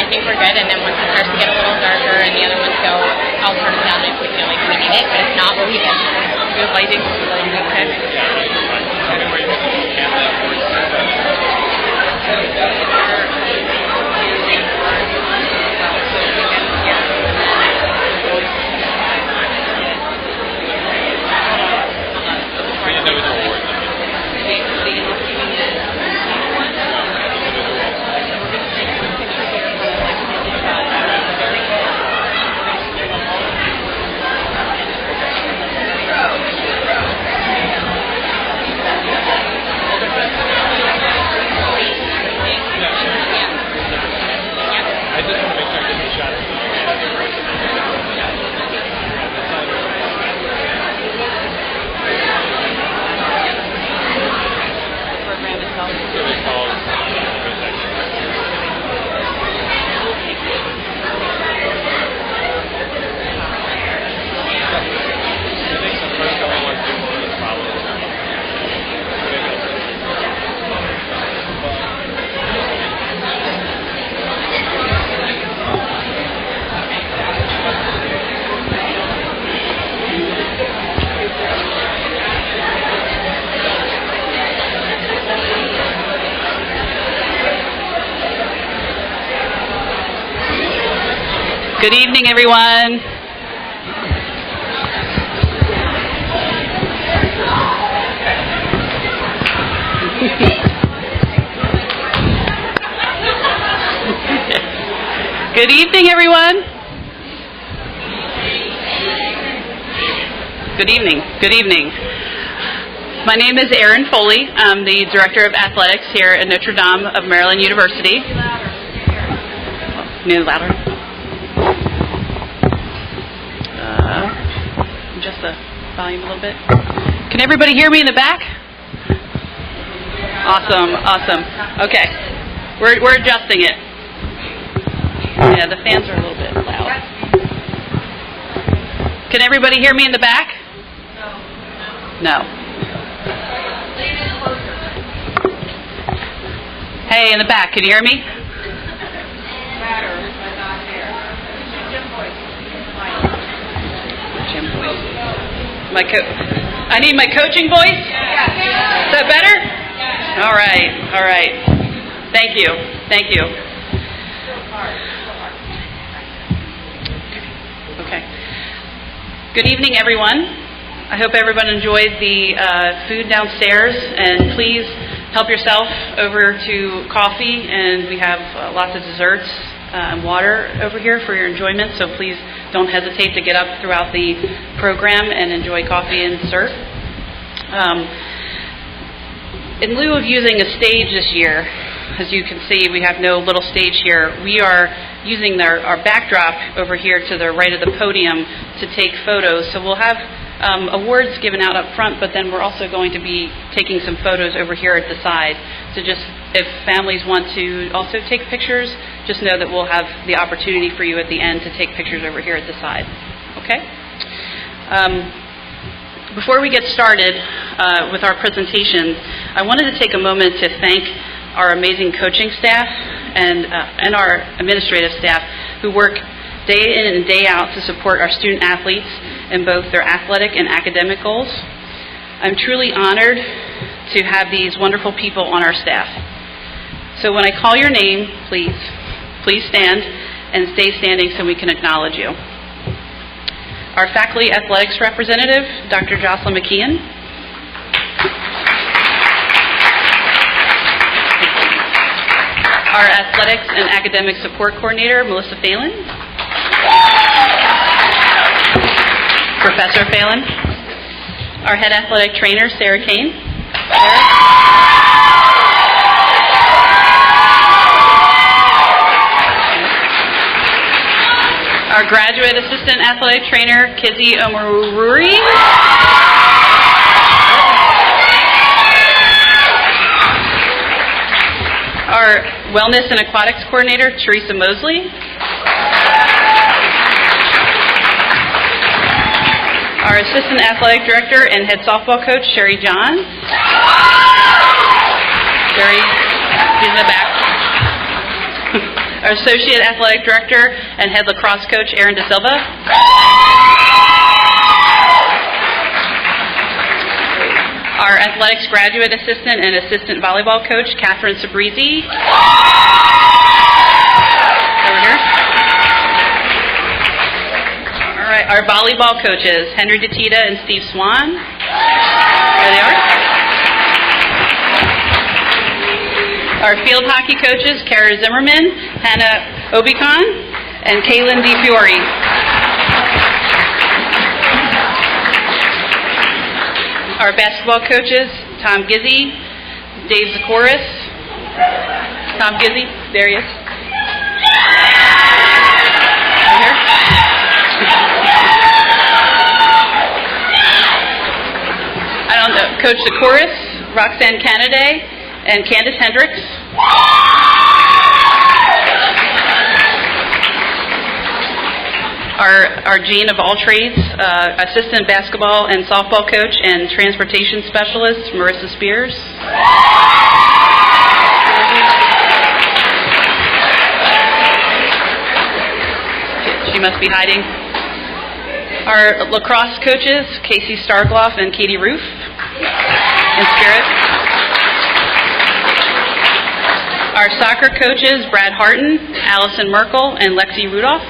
I think we're good, and then once it starts to get a little darker and the other ones go, I'll turn it down if we feel like we need it, but if not, we'll leave it. Good lighting. Okay. Good evening, everyone. Good evening, everyone. Good evening. Good evening. My name is Erin Foley. I'm the Director of Athletics here at Notre Dame of Maryland University. No, louder. Adjust the volume a little bit. Can everybody hear me in the back? Awesome, awesome. Okay, we're adjusting it. Yeah, the fans are a little bit loud. Can everybody hear me in the back? No. Hey, in the back, can you hear me? I need my coaching voice? Is that better? All right. Thank you. Okay. Good evening, everyone. I hope everyone enjoyed the food downstairs, and please help yourself over to coffee, and we have lots of desserts and water over here for your enjoyment, so please don't hesitate to get up throughout the program and enjoy coffee and dessert. In lieu of using a stage this year, as you can see, we have no little stage here. We are using our backdrop over here to the right of the podium to take photos. So we'll have awards given out up front, but then we're also going to be taking some photos over here at the side. So just if families want to also take pictures, just know that we'll have the opportunity for you at the end to take pictures over here at the side. Okay? Before we get started with our presentation, I wanted to take a moment to thank our amazing coaching staff and our administrative staff who work day in and day out to support our student athletes in both their athletic and academic goals. I'm truly honored to have these wonderful people on our staff. So when I call your name, please stand and stay standing so we can acknowledge you. Our faculty athletics representative, Dr. Jocelyn McKeon. Our athletics and academic support coordinator, Melissa Phelan. Professor Phelan. Our head athletic trainer, Sarah Kane. Our graduate assistant athletic trainer, Kizzy Omururi. Our wellness and aquatics coordinator, Teresa Mosley. Our assistant athletic director and head softball coach, Sherry Johns. Sherry, she's in the back. our Associate Athletic Director and Head Lacrosse Coach, Aaron De Silva. Our Athletics Graduate Assistant and Assistant Volleyball Coach, Catherine Sabrizi. Over here. All right, our volleyball coaches, Henry DeTita and Steve Swan. There they are. Our field hockey coaches, Kara Zimmerman, Hannah Obicon, and Kaylin DiFiore. Our basketball coaches, Tom Gizzi, Dave Zakoris. Tom Gizzi, there he is. Right here. I don't know, Coach Zakoris, Roxanne Canaday, and Candace Hendricks. Our Jean of all trades, assistant basketball and softball coach and transportation specialist, Marissa Spears. She must be hiding. Our lacrosse coaches, Casey Stargloff and Katie Roof, in spirit. Our soccer coaches, Brad Harton, Allison Merkel, and Lexi Rudolph.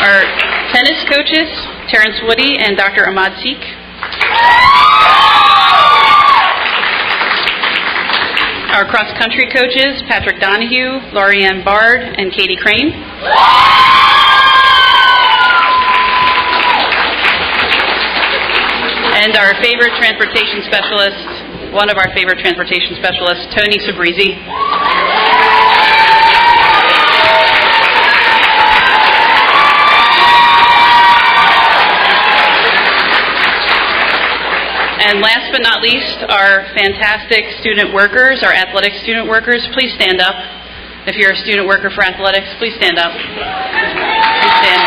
Our tennis coaches, Terrence Woody and Dr. Ahmad Sikh. Our cross-country coaches, Patrick Donahue, Lorianne Bard, and Katie Crane. And our favorite transportation specialist, one of our favorite transportation specialists, Tony Sabrizi. And last but not least, our fantastic student workers, our athletic student workers. Please stand up. If you're a student worker for athletics, please stand up. Please stand.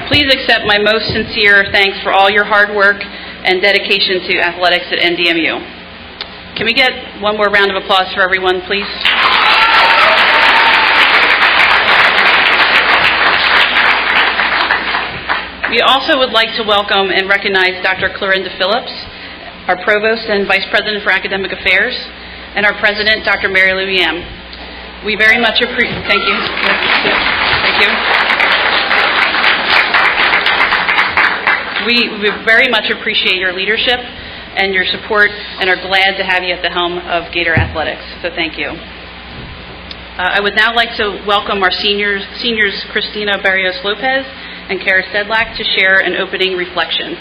Please accept my most sincere thanks for all your hard work and dedication to athletics at NDMU. Can we get one more round of applause for everyone, please? We also would like to welcome and recognize Dr. Clorinda Phillips, our Provost and Vice President for Academic Affairs, and our President, Dr. Mary Lou Yam. We very much appreciate. Thank you. Thank you. We very much appreciate your leadership and your support, and are glad to have you at the helm of Gator Athletics. So thank you. I would now like to welcome our seniors Christina Barrios Lopez and Kara Sedlak to share an opening reflection.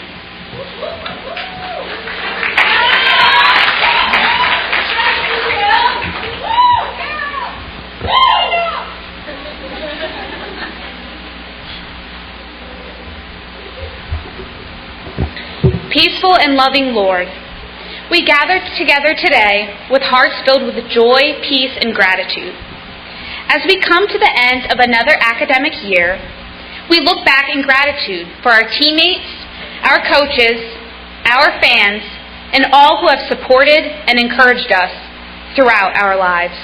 Peaceful and loving Lord, we gather together today with hearts filled with joy, peace, and gratitude. As we come to the end of another academic year, we look back in gratitude for our teammates, our coaches, our fans, and all who have supported and encouraged us throughout our lives.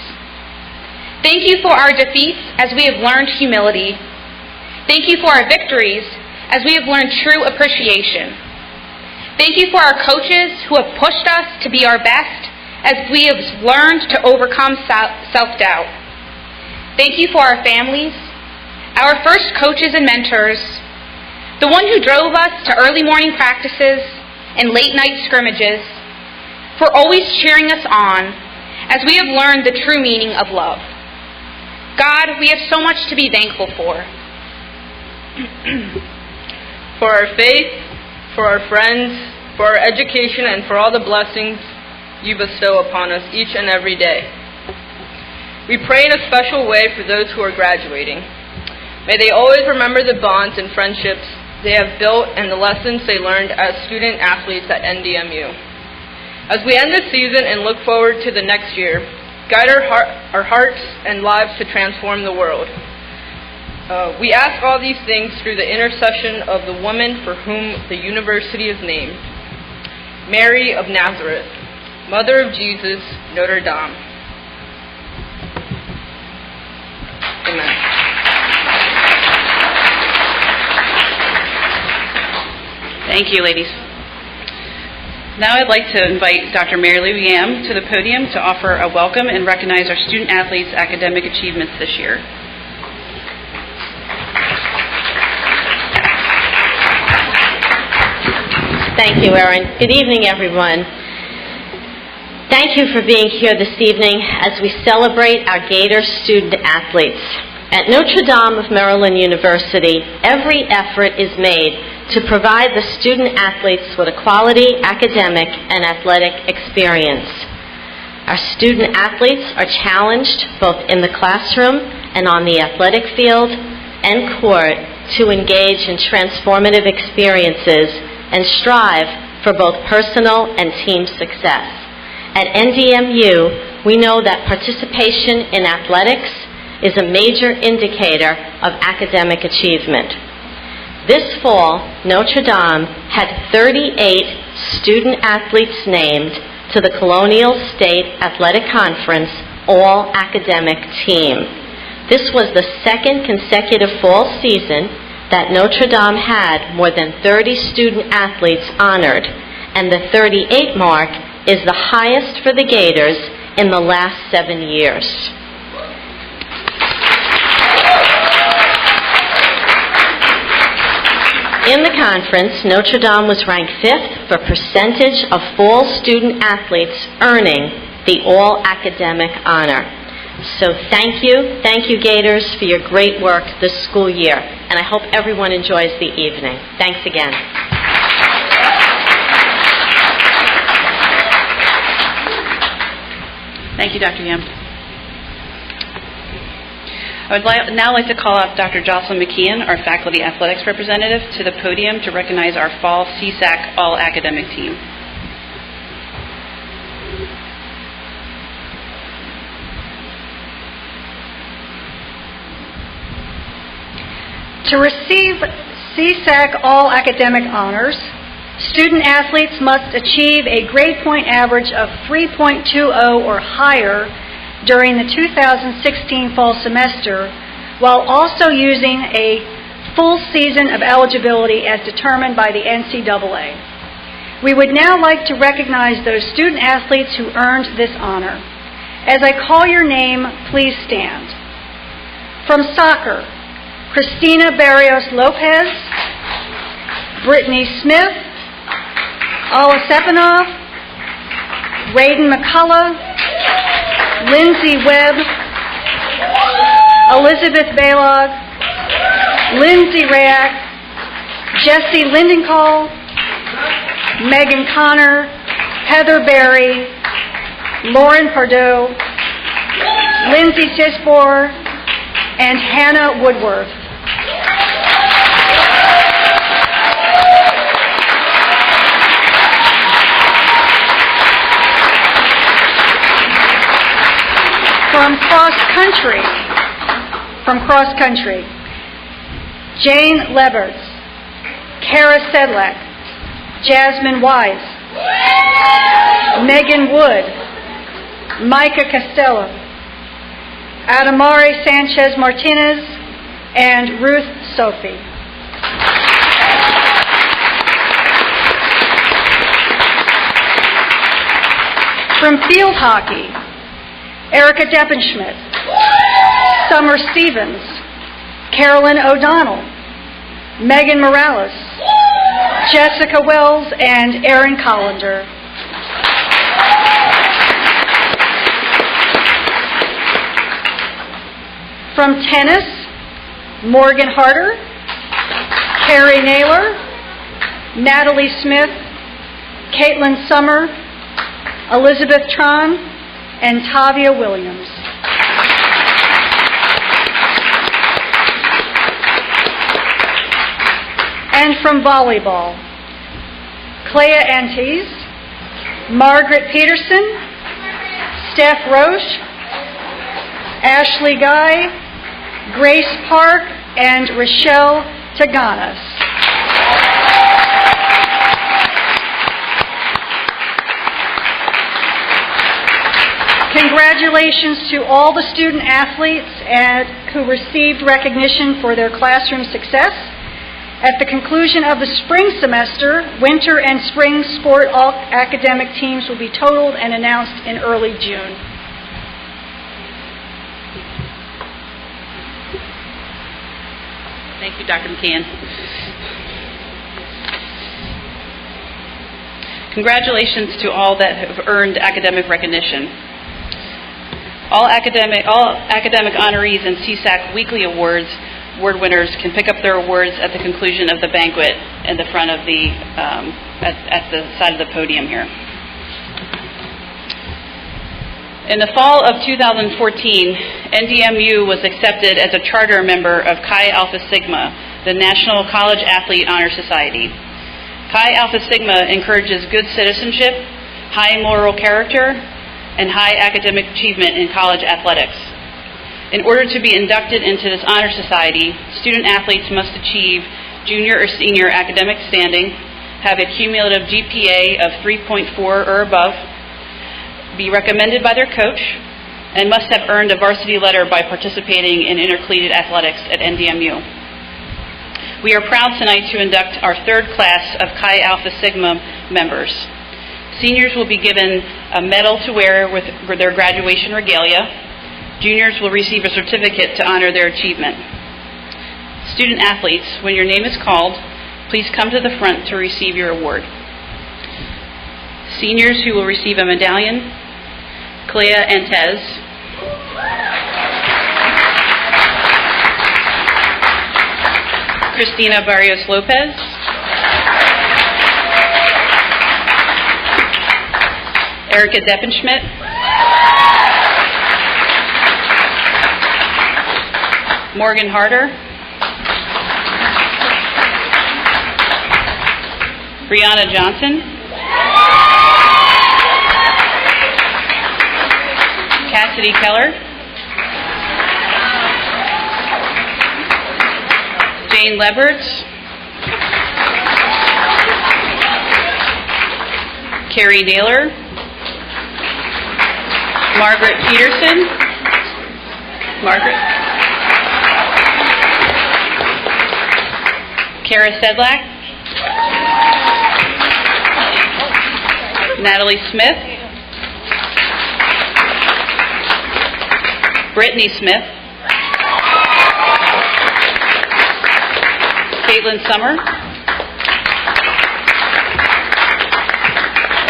Thank you for our defeats as we have learned humility. Thank you for our victories as we have learned true appreciation. Thank you for our coaches who have pushed us to be our best as we have learned to overcome self-doubt. Thank you for our families, our first coaches and mentors, the one who drove us to early morning practices and late night scrimmages, for always cheering us on as we have learned the true meaning of love. God, we have so much to be thankful for. For our faith, for our friends, for our education, and for all the blessings you bestow upon us each and every day. We pray in a special way for those who are graduating. May they always remember the bonds and friendships they have built and the lessons they learned as student athletes at NDMU. As we end this season and look forward to the next year, guide our hearts and lives to transform the world. We ask all these things through the intercession of the woman for whom the university is named, Mary of Nazareth, Mother of Jesus, Notre Dame. Amen. Thank you, ladies. Now I'd like to invite Dr. Mary Lou Yam to the podium to offer a welcome and recognize our student-athletes' academic achievements this year. Thank you, Erin. Good evening, everyone. Thank you for being here this evening as we celebrate our Gator student-athletes. At Notre Dame of Maryland University, every effort is made to provide the student-athletes with a quality academic and athletic experience. Our student-athletes are challenged both in the classroom and on the athletic field and court to engage in transformative experiences and strive for both personal and team success. At NDMU, we know that participation in athletics is a major indicator of academic achievement. This fall, Notre Dame had 38 student-athletes named to the Colonial State Athletic Conference All-Academic Team. This was the second consecutive fall season that Notre Dame had more than 30 student-athletes honored, and the 38 mark is the highest for the Gators in the last 7 years. In the conference, Notre Dame was ranked 5th for percentage of fall student-athletes earning the all-academic honor. So thank you Gators, for your great work this school year, and I hope everyone enjoys the evening. Thanks again. Thank you, Dr. Yam. I would now like to call out Dr. Jocelyn McKeon, our faculty athletics representative, to the podium to recognize our fall CSAC all-academic team. To receive CSAC all-academic honors, student-athletes must achieve a grade point average of 3.20 or higher during the 2016 fall semester, while also using a full season of eligibility as determined by the NCAA. We would now like to recognize those student-athletes who earned this honor. As I call your name, please stand. From soccer, Christina Barrios Lopez, Brittany Smith, Alla Sepinoff, Raiden McCullough, Lindsay Webb, Elizabeth Baylog, Lindsay Rayak, Jesse Lindencall, Megan Connor, Heather Berry, Lauren Pardo, Lindsay Tisbor, and Hannah Woodworth. From cross country, Jane Leberts, Kara Sedlak, Jasmine Wise, Megan Wood, Micah Costello, Adamari Sanchez Martinez, and Ruth Sophie. From field hockey, Erica Deppenschmidt, Summer Stevens, Carolyn O'Donnell, Megan Morales, Jessica Wells, and Erin Collender. From tennis, Morgan Harder, Carrie Naylor, Natalie Smith, Caitlin Summer, Elizabeth Tron, and Tavia Williams. And from volleyball, Clea Antes, Margaret Peterson, Steph Roche, Ashley Guy, Grace Park, and Rochelle Taganas. Congratulations to all the student athletes who received recognition for their classroom success. At the conclusion of the spring semester, winter and spring sport all academic teams will be totaled and announced in early June. Thank you, Dr. McKeon. Congratulations to all that have earned academic recognition. All academic honorees and CSAC weekly award winners can pick up their awards at the conclusion of the banquet in the front of the at the side of the podium here. In the fall of 2014, NDMU was accepted as a charter member of Chi Alpha Sigma, the National College Athlete Honor Society. Chi Alpha Sigma encourages good citizenship, high moral character, and high academic achievement in college athletics. In order to be inducted into this honor society, student athletes must achieve junior or senior academic standing, have a cumulative GPA of 3.4 or above, be recommended by their coach, and must have earned a varsity letter by participating in intercollegiate athletics at NDMU. We are proud tonight to induct our third class of Chi Alpha Sigma members. Seniors will be given a medal to wear with their graduation regalia. Juniors will receive a certificate to honor their achievement. Student athletes, when your name is called, please come to the front to receive your award. Seniors who will receive a medallion: Clea Antez, Christina Barrios Lopez, Erica Deppenschmidt, Morgan Harder, Brianna Johnson, Cassidy Keller, Jane Leberts, Carrie Naylor, Margaret Peterson, Kara Sedlak, Natalie Smith, Brittany Smith, Caitlin Summer,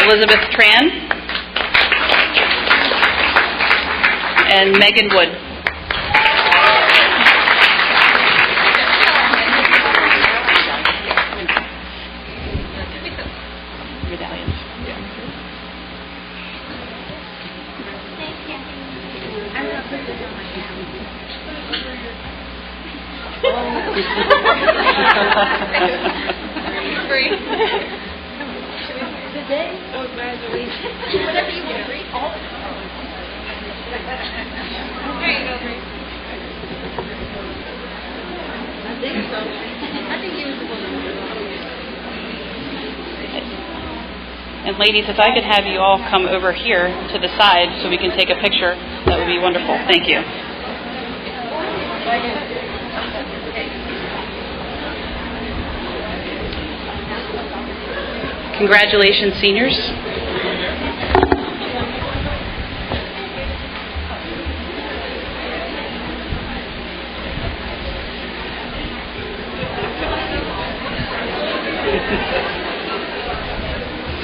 Elizabeth Tran, and Megan Wood. Medallions. And ladies, if I could have you all come over here to the side so we can take a picture, that would be wonderful. Thank you. Congratulations, seniors.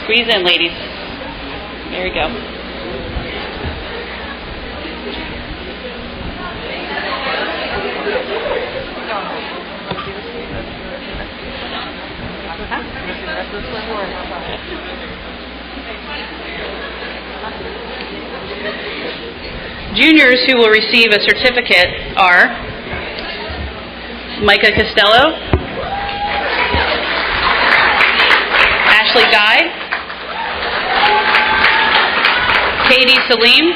Squeeze in, ladies. There you go. Juniors who will receive a certificate are Micah Costello, Ashley Guy, Katie Salim,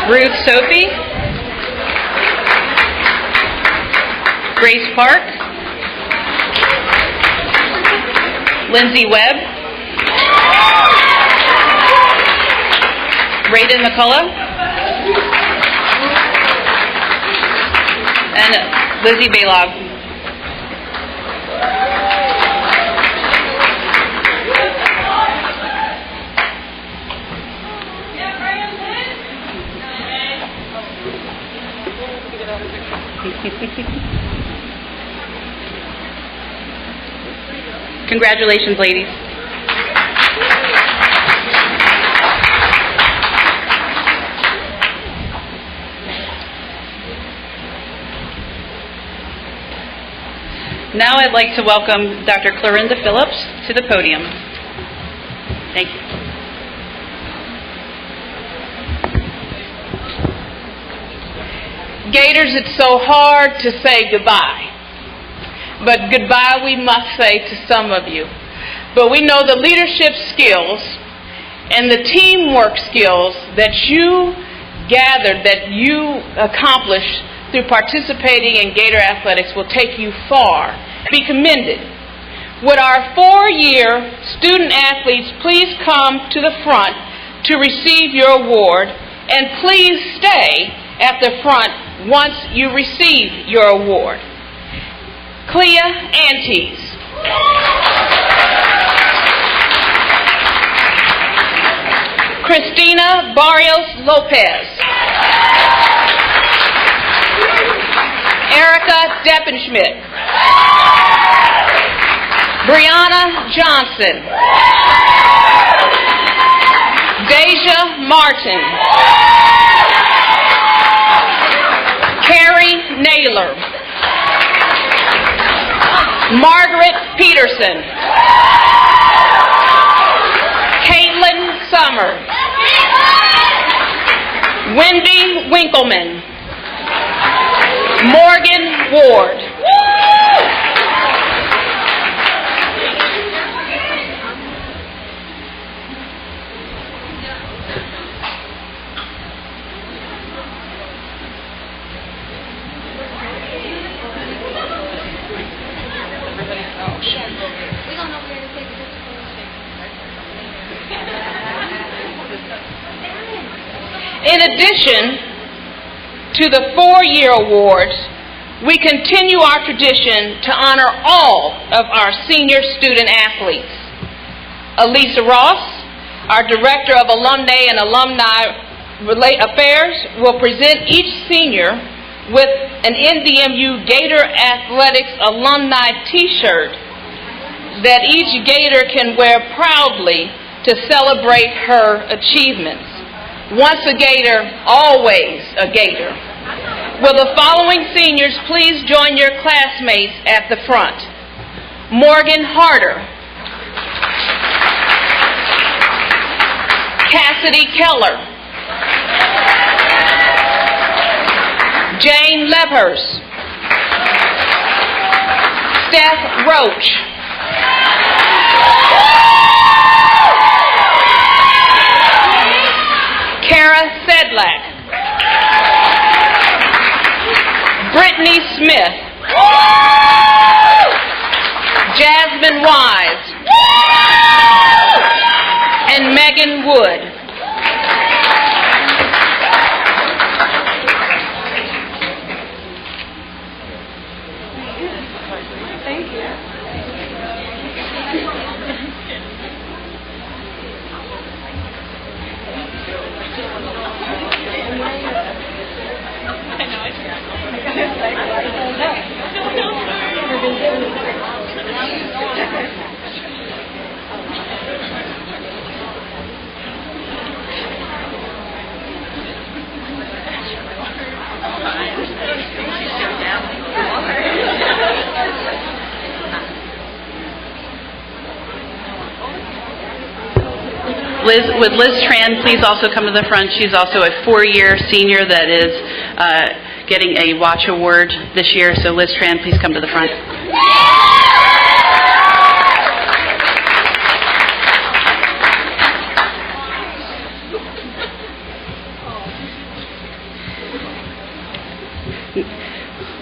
Ruth Sophie, Grace Park, Lindsay Webb, Raiden McCullough, and Lizzie Balog. Congratulations, ladies. Now I'd like to welcome Dr. Clorinda Phillips to the podium. Thank you. Gators, it's so hard to say goodbye. But goodbye we must say to some of you. But we know the leadership skills and the teamwork skills that you gathered, that you accomplished through participating in Gator athletics will take you far. Be commended. Would our 4-year student athletes please come to the front to receive your award, and please stay at the front once you receive your award. Clea Antes. Christina Barrios Lopez. Erica Deppenschmidt. Brianna Johnson. Deja Martin. Carrie Naylor. Margaret Peterson. Caitlin Summers. Wendy Winkleman. Morgan Ward. In addition to the 4-year awards, we continue our tradition to honor all of our senior student athletes. Elisa Ross, our Director of Alumnae and Alumni Affairs, will present each senior with an NDMU Gator Athletics alumni t-shirt that each Gator can wear proudly to celebrate her achievements. Once a Gator, always a Gator. Will the following seniors please join your classmates at the front? Morgan Harder. Cassidy Keller. Jane Levhurst. Steph Roach. Kara Sedlak. Brittany Smith. Jasmine Wise. And Megan Wood. Would Liz Tran please also come to the front? She's also a 4-year senior that is getting a Watch Award this year. So Liz Tran, please come to the front.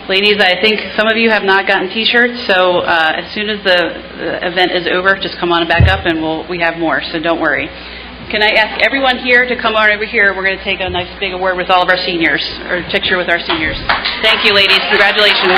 Ladies, I think some of you have not gotten T-shirts, so as soon as the event is over, just come on back up and we have more, so don't worry. Can I ask everyone here to come on over here? We're going to take a nice big award with all of our seniors, or a picture with our seniors. Thank you, ladies. Congratulations.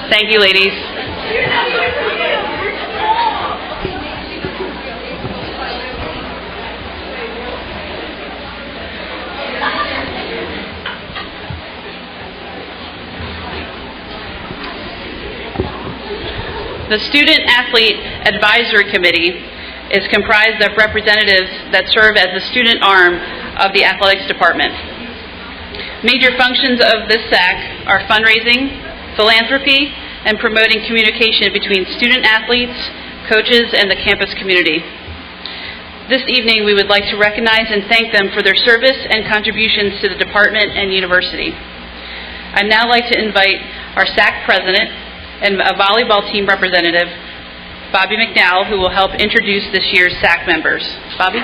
Thank you, ladies. The Student Athlete Advisory Committee is comprised of representatives that serve as the student arm of the athletics department. Major functions of this SAC are fundraising, philanthropy, and promoting communication between student athletes, coaches, and the campus community. This evening, we would like to recognize and thank them for their service and contributions to the department and university. I'd now like to invite our SAC president and a volleyball team representative, Bobby McNall, who will help introduce this year's SAC members. Bobby?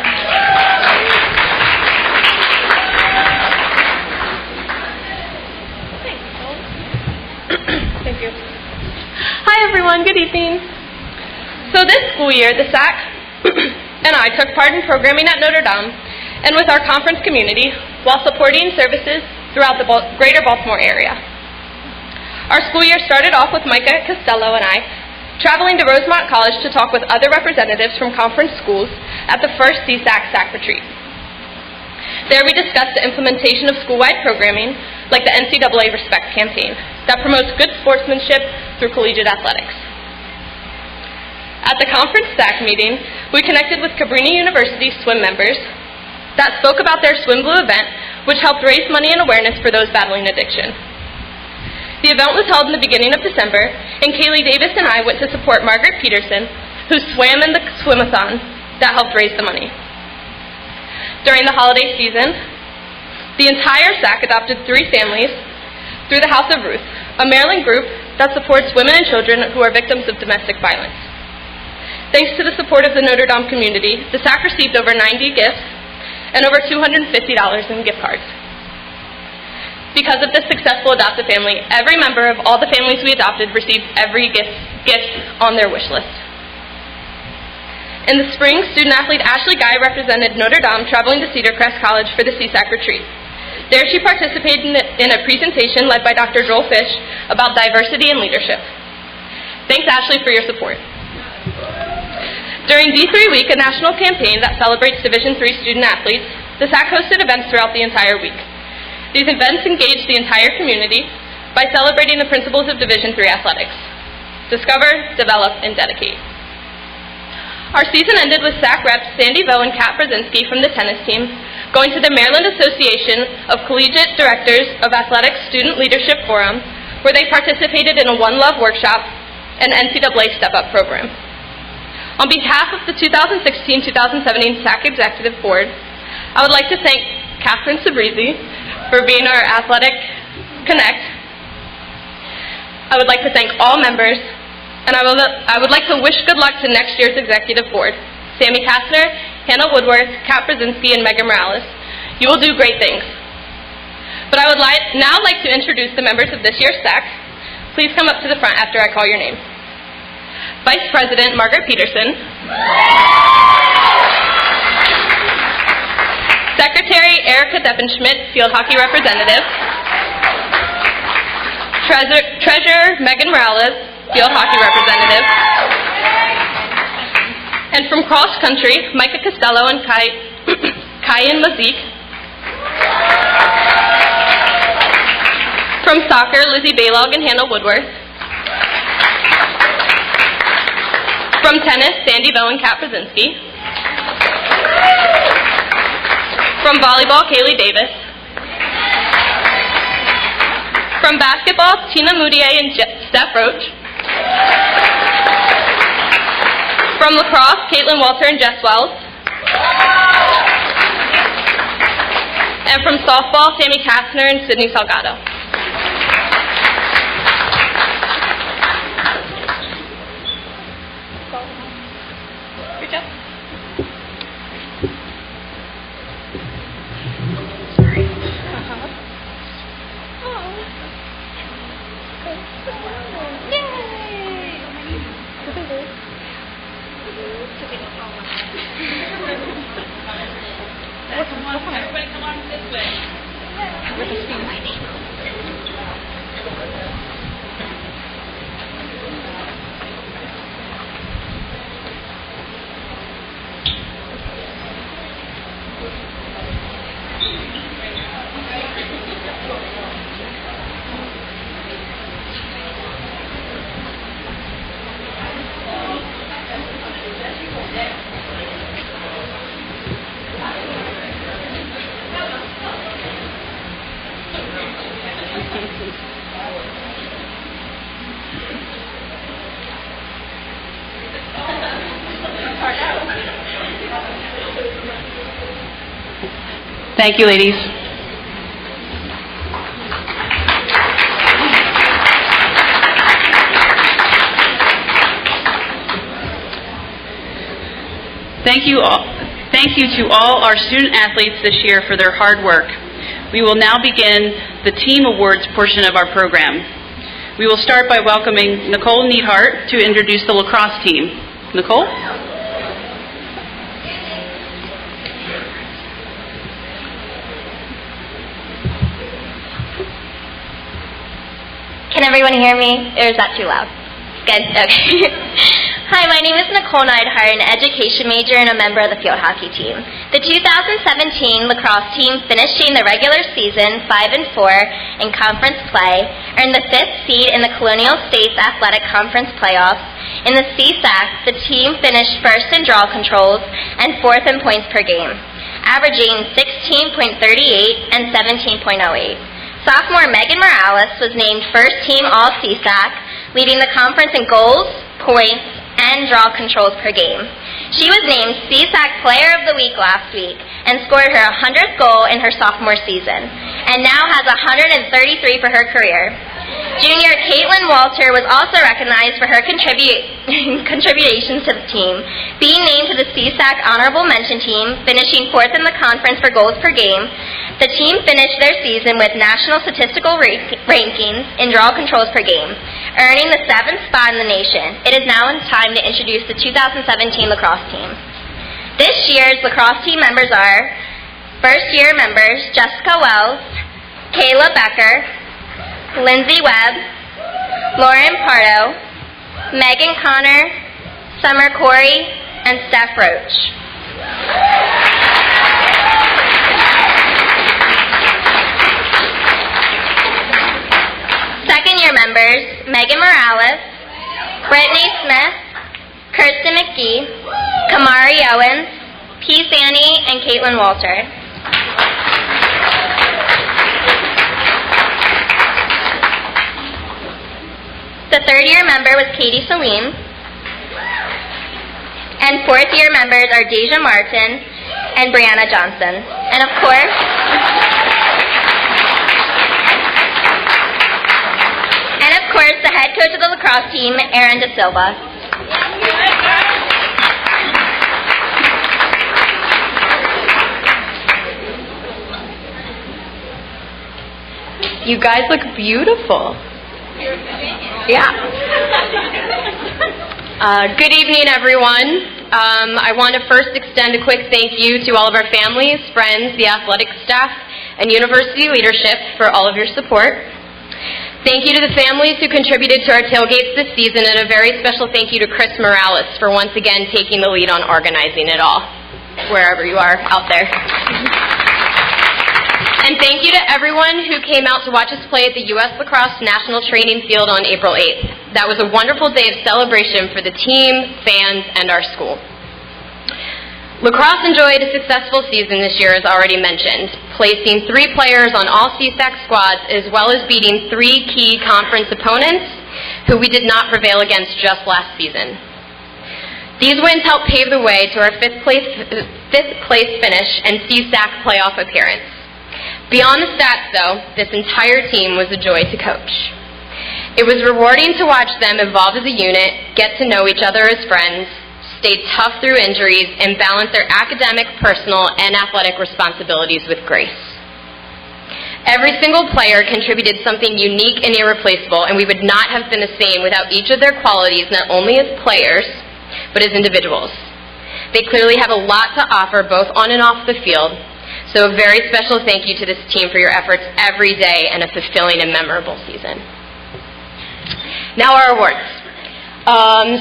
Thank you. Hi everyone, good evening. So this school year, the SAC and I took part in programming at Notre Dame and with our conference community while supporting services throughout the greater Baltimore area. Our school year started off with Micah Costello and I traveling to Rosemont College to talk with other representatives from conference schools at the first CSAC SAC retreat. There we discussed the implementation of school-wide programming like the NCAA Respect campaign that promotes good sportsmanship through collegiate athletics. At the conference SAC meeting, we connected with Cabrini University swim members that spoke about their Swim Blue event, which helped raise money and awareness for those battling addiction. The event was held in the beginning of December, and Kaylee Davis and I went to support Margaret Peterson, who swam in the swim-a-thon that helped raise the money. During the holiday season, the entire SAC adopted 3 families through the House of Ruth, a Maryland group that supports women and children who are victims of domestic violence. Thanks to the support of the Notre Dame community, the SAC received over 90 gifts and over $250 in gift cards. Because of this successful adoptive family, every member of all the families we adopted received every gift on their wish list. In the spring, student-athlete Ashley Guy represented Notre Dame traveling to Cedar Crest College for the CSAC retreat. There she participated in a presentation led by Dr. Joel Fish about diversity and leadership. Thanks, Ashley, for your support. During D3 Week, a national campaign that celebrates Division III student-athletes, the SAC hosted events throughout the entire week. These events engaged the entire community by celebrating the principles of Division III athletics: discover, develop, and dedicate. Our season ended with SAC reps Sandy Vo and Kat Brzezinski from the tennis team going to the Maryland Association of Collegiate Directors of Athletics Student Leadership Forum, where they participated in a One Love workshop and NCAA Step-Up program. On behalf of the 2016-2017 SAC Executive Board, I would like to thank Catherine Sabrizi for being our Athletic Connect. I would like to thank all members, and I would like to wish good luck to next year's Executive Board: Sammy Kastner, Hannah Woodworth, Kat Brzezinski, and Megan Morales. You will do great things. But I would now like to introduce the members of this year's SAC. Please come up to the front after I call your name. Vice President Margaret Peterson. Secretary Erica Deppenschmidt, Field Hockey Representative. Treasurer Megan Morales, Field Hockey Representative. And from cross country, Micah Costello and Kyan Mazik. From soccer, Lizzie Baylog and Hannah Woodworth. From tennis, Sandy Bow and Kat Brzezinski. From volleyball, Kaylee Davis. From basketball, Tina Moutier and Steph Roach. From lacrosse, Caitlin Walter and Jess Wells. And from softball, Sammy Kastner and Sydney Salgado. Good job. Everybody come on this way. Thank you, ladies. Thank you to all our student athletes this year for their hard work. We will now begin the team awards portion of our program. We will start by welcoming Nicole Neidhart to introduce the lacrosse team. Nicole? Can everyone hear me, or is that too loud? Good, okay. Hi, my name is Nicole Neidhart, an education major and a member of the field hockey team. The 2017 lacrosse team, finishing the regular season 5-4 in conference play, earned the 5th seed in the Colonial States Athletic Conference playoffs. In the CSAC, the team finished 1st in draw controls and 4th in points per game, averaging 16.38 and 17.08. Sophomore Megan Morales was named first team All-CSAC, leading the conference in goals, points, and draw controls per game. She was named CSAC Player of the Week last week and scored her 100th goal in her sophomore season, and now has 133 for her career. Junior Caitlin Walter was also recognized for her contributions to the team, being named to the CSAC Honorable Mention Team, finishing 4th in the conference for goals per game. The team finished their season with national statistical rankings in draw controls per game, earning the 7th spot in the nation. It is now time to introduce the 2017 lacrosse team. This year's lacrosse team members are first-year members Jessica Wells, Kayla Becker, Lindsay Webb, Lauren Pardo, Megan Connor, Summer Corey, and Steph Roach. Second-year members Megan Morales, Brittany Smith, Kirsten McGee, Kamari Owens, P. Sanny, and Caitlin Walter. The third-year member was Katie Salim. And fourth-year members are Deja Martin and Brianna Johnson. And of course, the head coach of the lacrosse team, Aaron Da Silva. You guys look beautiful. Yeah. Good evening, everyone. I want to first extend a quick thank you to all of our families, friends, the athletic staff, and university leadership for all of your support. Thank you to the families who contributed to our tailgates this season, and a very special thank you to Chris Morales for once again taking the lead on organizing it all, wherever you are out there. And thank you to everyone who came out to watch us play at the U.S. Lacrosse National Training Field on April 8th. That was a wonderful day of celebration for the team, fans, and our school. Lacrosse enjoyed a successful season this year, as already mentioned, placing 3 players on all CSAC squads, as well as beating 3 key conference opponents who we did not prevail against just last season. These wins helped pave the way to our 5th place finish and CSAC playoff appearance. Beyond the stats, though, this entire team was a joy to coach. It was rewarding to watch them evolve as a unit, get to know each other as friends, stay tough through injuries, and balance their academic, personal, and athletic responsibilities with grace. Every single player contributed something unique and irreplaceable, and we would not have been the same without each of their qualities, not only as players, but as individuals. They clearly have a lot to offer, both on and off the field, so a very special thank you to this team for your efforts every day and a fulfilling and memorable season. Now our awards.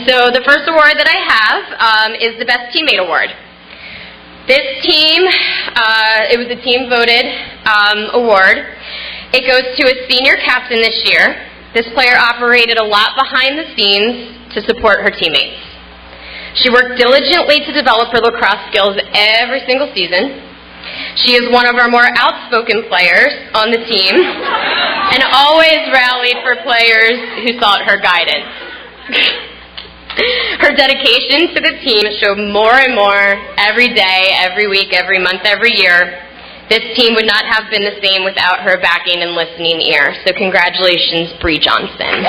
So the first award that I have is the Best Teammate Award. This team, it was a team-voted award. It goes to a senior captain this year. This player operated a lot behind the scenes to support her teammates. She worked diligently to develop her lacrosse skills every single season. She is one of our more outspoken players on the team and always rallied for players who sought her guidance. Her dedication to the team showed more and more every day, every week, every month, every year. This team would not have been the same without her backing and listening ear. So congratulations, Bree Johnson.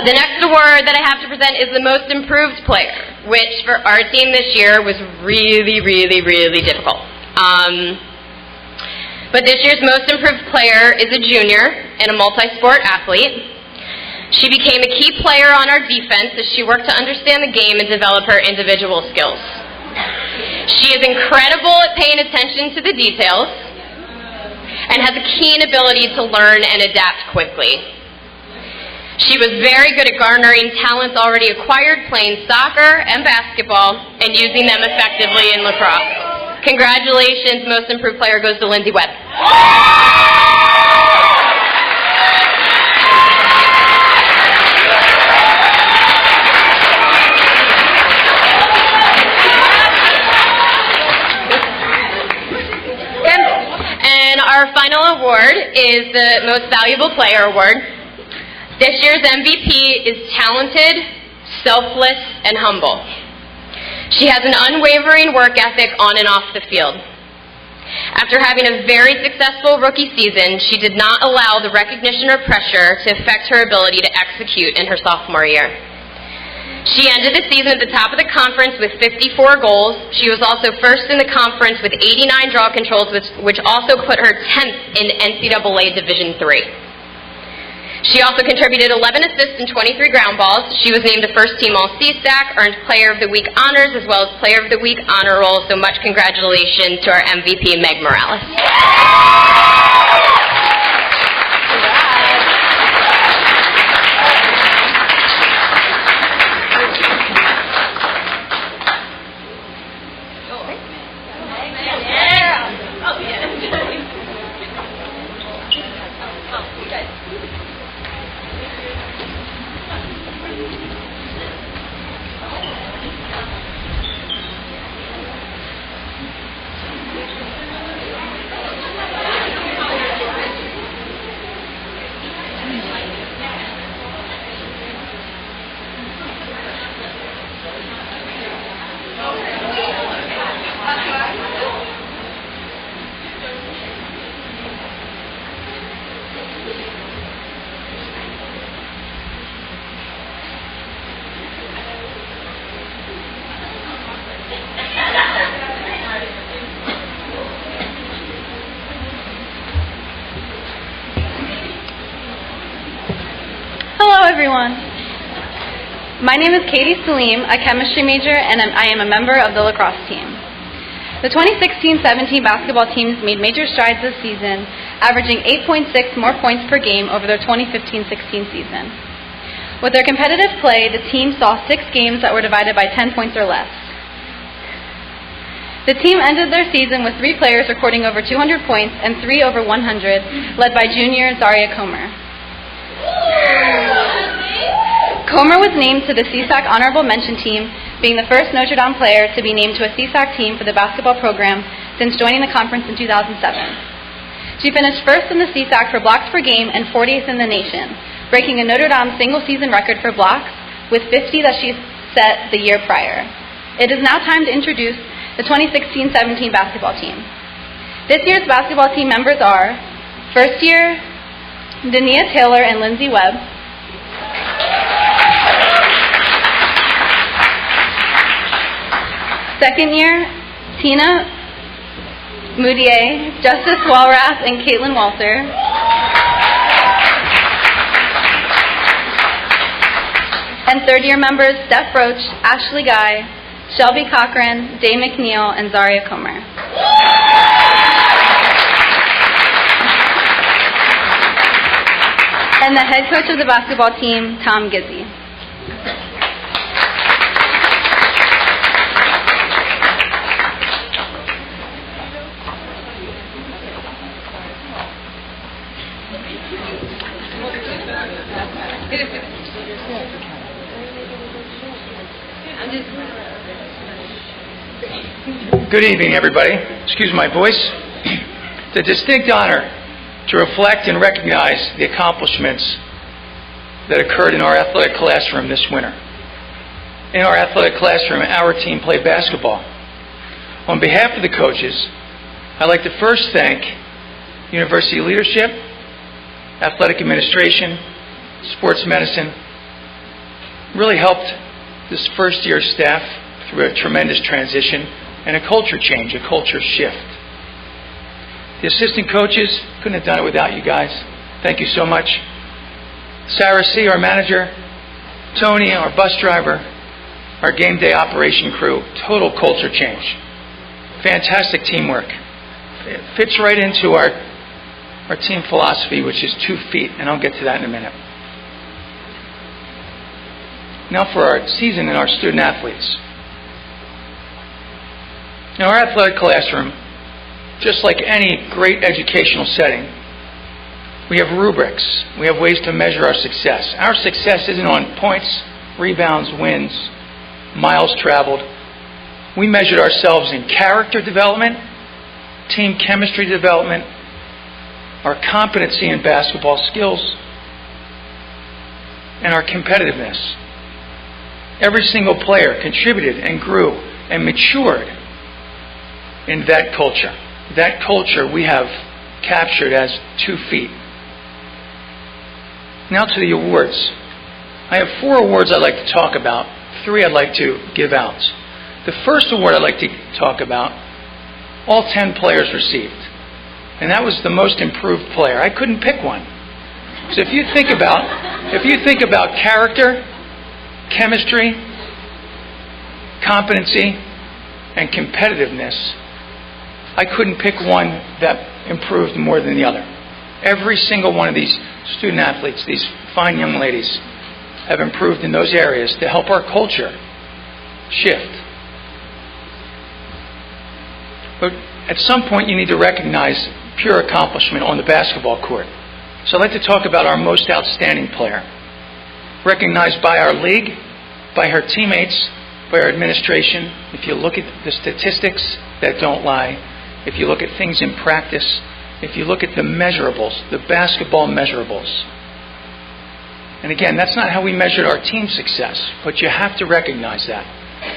The next award that I have to present is the Most Improved Player, which for our team this year was really, really, really difficult. But this year's Most Improved Player is a junior and a multi-sport athlete. She became a key player on our defense as she worked to understand the game and develop her individual skills. She is incredible at paying attention to the details and has a keen ability to learn and adapt quickly. She was very good at garnering talents already acquired playing soccer and basketball and using them effectively in lacrosse. Congratulations, Most Improved Player goes to Lindsay Webb. And our final award is the Most Valuable Player Award. This year's MVP is talented, selfless, and humble. She has an unwavering work ethic on and off the field. After having a very successful rookie season, she did not allow the recognition or pressure to affect her ability to execute in her sophomore year. She ended the season at the top of the conference with 54 goals. She was also first in the conference with 89 draw controls, which also put her 10th in NCAA Division III. She also contributed 11 assists and 23 ground balls. She was named a first-team All-CSAC, earned Player of the Week honors, as well as Player of the Week honor roll, so much congratulations to our MVP, Meg Morales. everyone. My name is Katie Salim, a chemistry major, and I am a member of the lacrosse team. The 2016-17 basketball teams made major strides this season, averaging 8.6 more points per game over their 2015-16 season. With their competitive play, the team saw 6 games that were divided by 10 points or less. The team ended their season with 3 players recording over 200 points and 3 over 100, led by junior Zaria Comer. Comer was named to the CSAC Honorable Mention Team, being the first Notre Dame player to be named to a CSAC team for the basketball program since joining the conference in 2007. She finished first in the CSAC for blocks per game and 40th in the nation, breaking a Notre Dame single-season record for blocks with 50 that she set the year prior. It is now time to introduce the 2016-17 basketball team. This year's basketball team members are first year Dania Taylor and Lindsay Webb, second year Tina Moutier, Justice Walrath, and Caitlin Walter, and third year members Steph Roach, Ashley Guy, Shelby Cochran, Day McNeil, and Zaria Comer. And the head coach of the basketball team, Tom Gizzi. Good evening, everybody. Excuse my voice. It's a distinct honor to reflect and recognize the accomplishments that occurred in our athletic classroom this winter. In our athletic classroom, our team played basketball. On behalf of the coaches, I'd like to first thank university leadership, athletic administration, sports medicine. Really helped this first year staff through a tremendous transition and a culture change, a culture shift. The assistant coaches couldn't have done it without you guys. Thank you so much. Sarah C., our manager, Tony, our bus driver, our game day operation crew, total culture change. Fantastic teamwork. It fits right into our team philosophy, which is 2 feet, and I'll get to that in a minute. Now for our season and our student athletes. In our athletic classroom, just like any great educational setting, we have rubrics. We have ways to measure our success. Our success isn't on points, rebounds, wins, miles traveled. We measured ourselves in character development, team chemistry development, our competency in basketball skills, and our competitiveness. Every single player contributed and grew and matured in that culture. That culture we have captured as 2 feet. Now to the awards. I have 4 awards I'd like to talk about. 3 I'd like to give out. The first award I'd like to talk about, all 10 players received. And that was the most improved player. I couldn't pick one. So if you think about character, chemistry, competency, and competitiveness, I couldn't pick one that improved more than the other. Every single one of these student athletes, these fine young ladies, have improved in those areas to help our culture shift. But at some point you need to recognize pure accomplishment on the basketball court. So I'd like to talk about our most outstanding player, recognized by our league, by her teammates, by our administration. If you look at the statistics that don't lie, if you look at things in practice, if you look at the measurables, the basketball measurables. And again, that's not how we measured our team success, but you have to recognize that.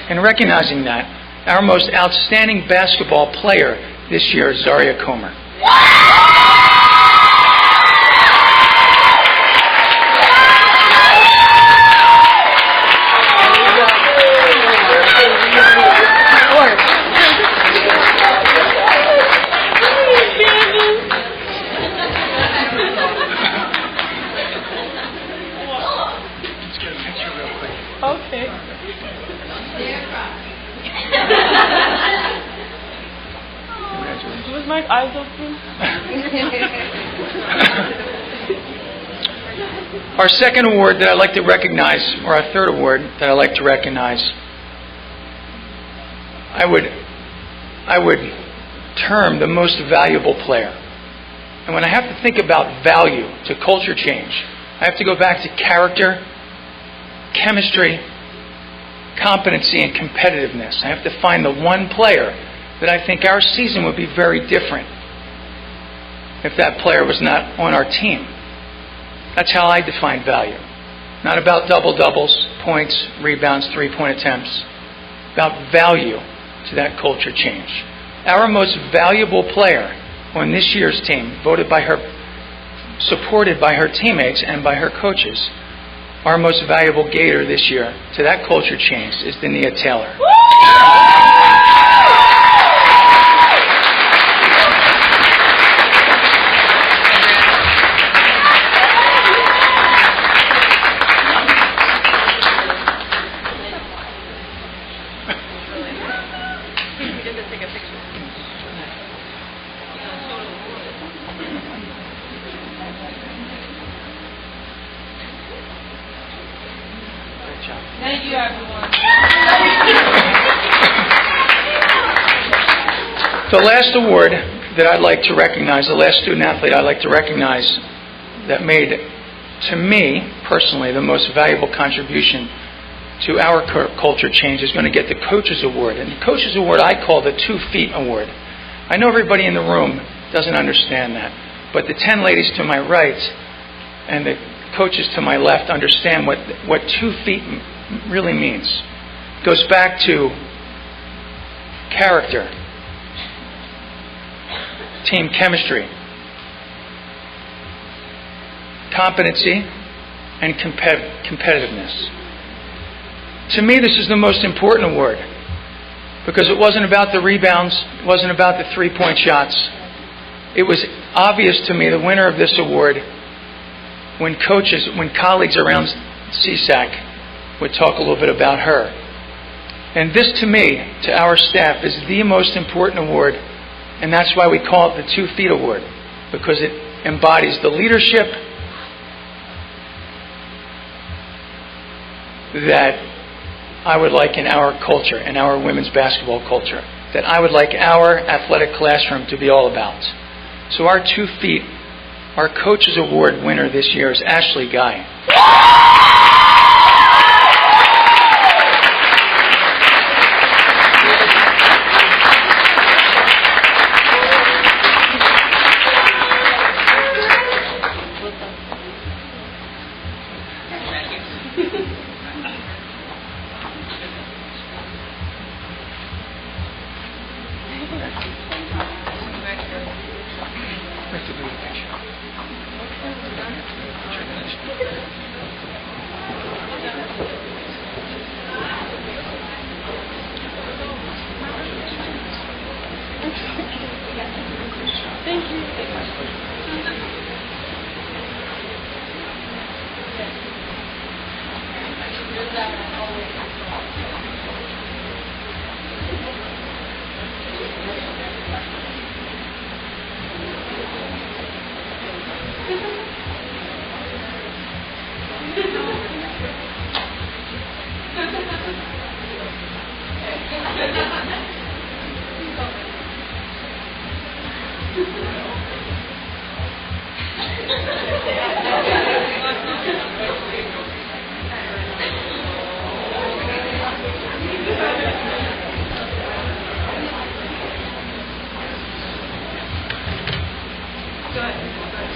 And recognizing that, our most outstanding basketball player this year is Zaria Comer. Our second award that I'd like to recognize, or our third award that I'd like to recognize, I would term the most valuable player. And when I have to think about value to culture change, I have to go back to character, chemistry, competency, and competitiveness. I have to find the one player that I think our season would be very different if that player was not on our team. That's how I define value. Not about double-doubles, points, rebounds, three-point attempts. About value to that culture change. Our most valuable player on this year's team, supported by her teammates and by her coaches, our most valuable Gator this year to that culture change is Dania Taylor. Thank you, everyone. The last award that I'd like to recognize, the last student athlete I'd like to recognize that made, to me personally, the most valuable contribution to our culture change is going to get the Coaches Award. And the Coaches Award I call the 2 feet award. I know everybody in the room doesn't understand that, but the 10 ladies to my right and the coaches to my left understand what 2 feet really means. It goes back to character, team chemistry, competency, and competitiveness. To me, this is the most important award because it wasn't about the rebounds, it wasn't about the three-point shots. It was obvious to me the winner of this award when colleagues around CSAC would talk a little bit about her. And this, to me, to our staff, is the most important award, and that's why we call it the 2 feet award, because it embodies the leadership that I would like in our culture, in our women's basketball culture, that I would like our athletic classroom to be all about. So our 2 feet, our Coaches Award winner this year is Ashley Guy.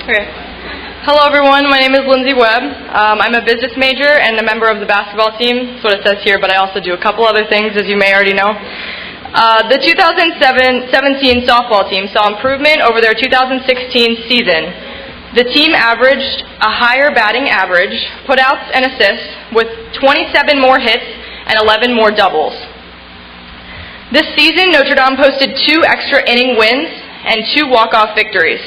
Okay. Hello, everyone. My name is Lindsay Webb. I'm a business major and a member of the basketball team. That's what it says here, but I also do a couple other things, as you may already know. The 2017 softball team saw improvement over their 2016 season. The team averaged a higher batting average, putouts, and assists, with 27 more hits and 11 more doubles. This season, Notre Dame posted 2 extra inning wins and 2 walk-off victories.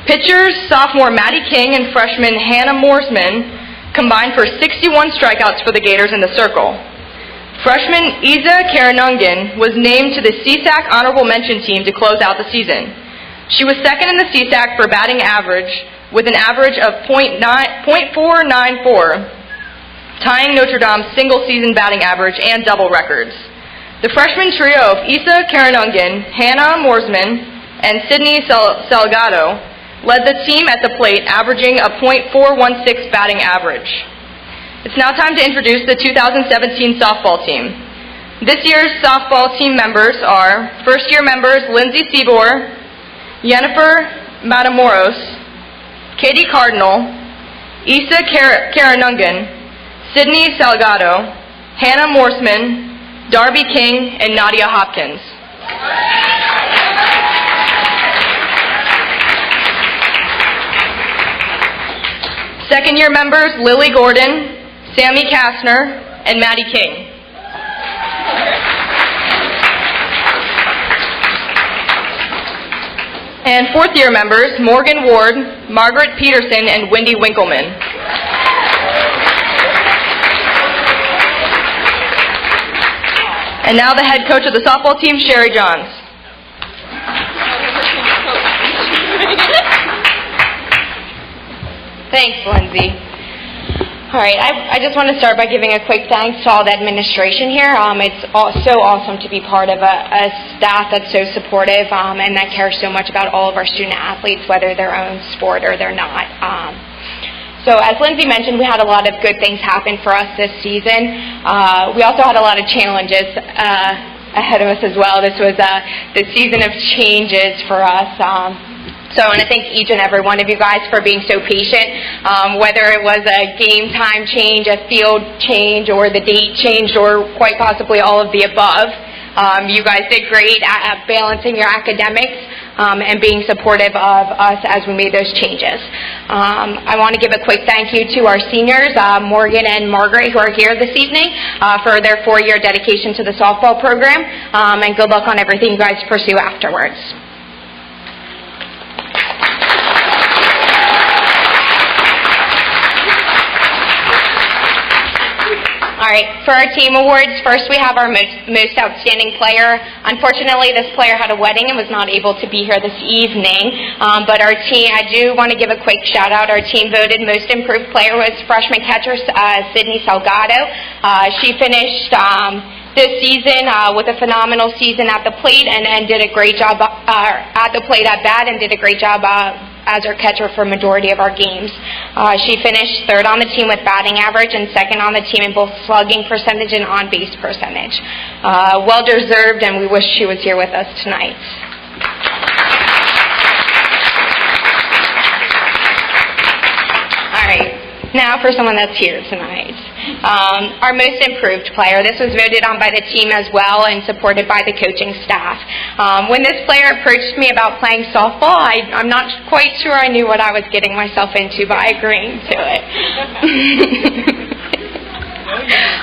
Pitchers sophomore Maddie King and freshman Hannah Morsman combined for 61 strikeouts for the Gators in the circle. Freshman Isa Karanungan was named to the CSAC Honorable Mention team to close out the season. She was second in the CSAC for batting average with an average of .494, tying Notre Dame's single-season batting average and double records. The freshman trio of Isa Karanungan, Hannah Morsman, and Sydney Salgado led the team at the plate, averaging a .416 batting average. It's now time to introduce the 2017 softball team. This year's softball team members are first-year members Lindsay Seabor, Jennifer Matamoros, Katie Cardinal, Isa Karanungan, Sydney Salgado, Hannah Morsman, Darby King, and Nadia Hopkins. Second-year members Lily Gordon, Sammy Kastner, and Maddie King. And fourth-year members Morgan Ward, Margaret Peterson, and Wendy Winkleman. And now the head coach of the softball team, Sherry Johns. Thanks, Lindsay. All right, I just want to start by giving a quick thanks to all the administration here. It's so awesome to be part of a staff that's so supportive and that cares so much about all of our student athletes, whether their own sport or they're not. So as Lindsay mentioned, we had a lot of good things happen for us this season. We also had a lot of challenges ahead of us as well. This was the season of changes for us. So I want to thank each and every one of you guys for being so patient, whether it was a game time change, a field change, or the date change, or quite possibly all of the above. You guys did great at balancing your academics and being supportive of us as we made those changes. I want to give a quick thank you to our seniors, Morgan and Margaret, who are here this evening, for their 4-year dedication to the softball program, and good luck on everything you guys pursue afterwards. All right, for our team awards, first we have our most outstanding player. Unfortunately, this player had a wedding and was not able to be here this evening, but our team, I do want to give a quick shout out. Our team voted most improved player was freshman catcher Sydney Salgado. She finished this season with a phenomenal season at the plate and did a great job at the plate at bat and did a great job as our catcher for majority of our games. She finished third on the team with batting average and second on the team in both slugging percentage and on-base percentage. Well deserved, and we wish she was here with us tonight. All right. Now for someone that's here tonight. Our most improved player. This was voted on by the team as well and supported by the coaching staff. When this player approached me about playing softball, I'm not quite sure I knew what I was getting myself into by agreeing to it.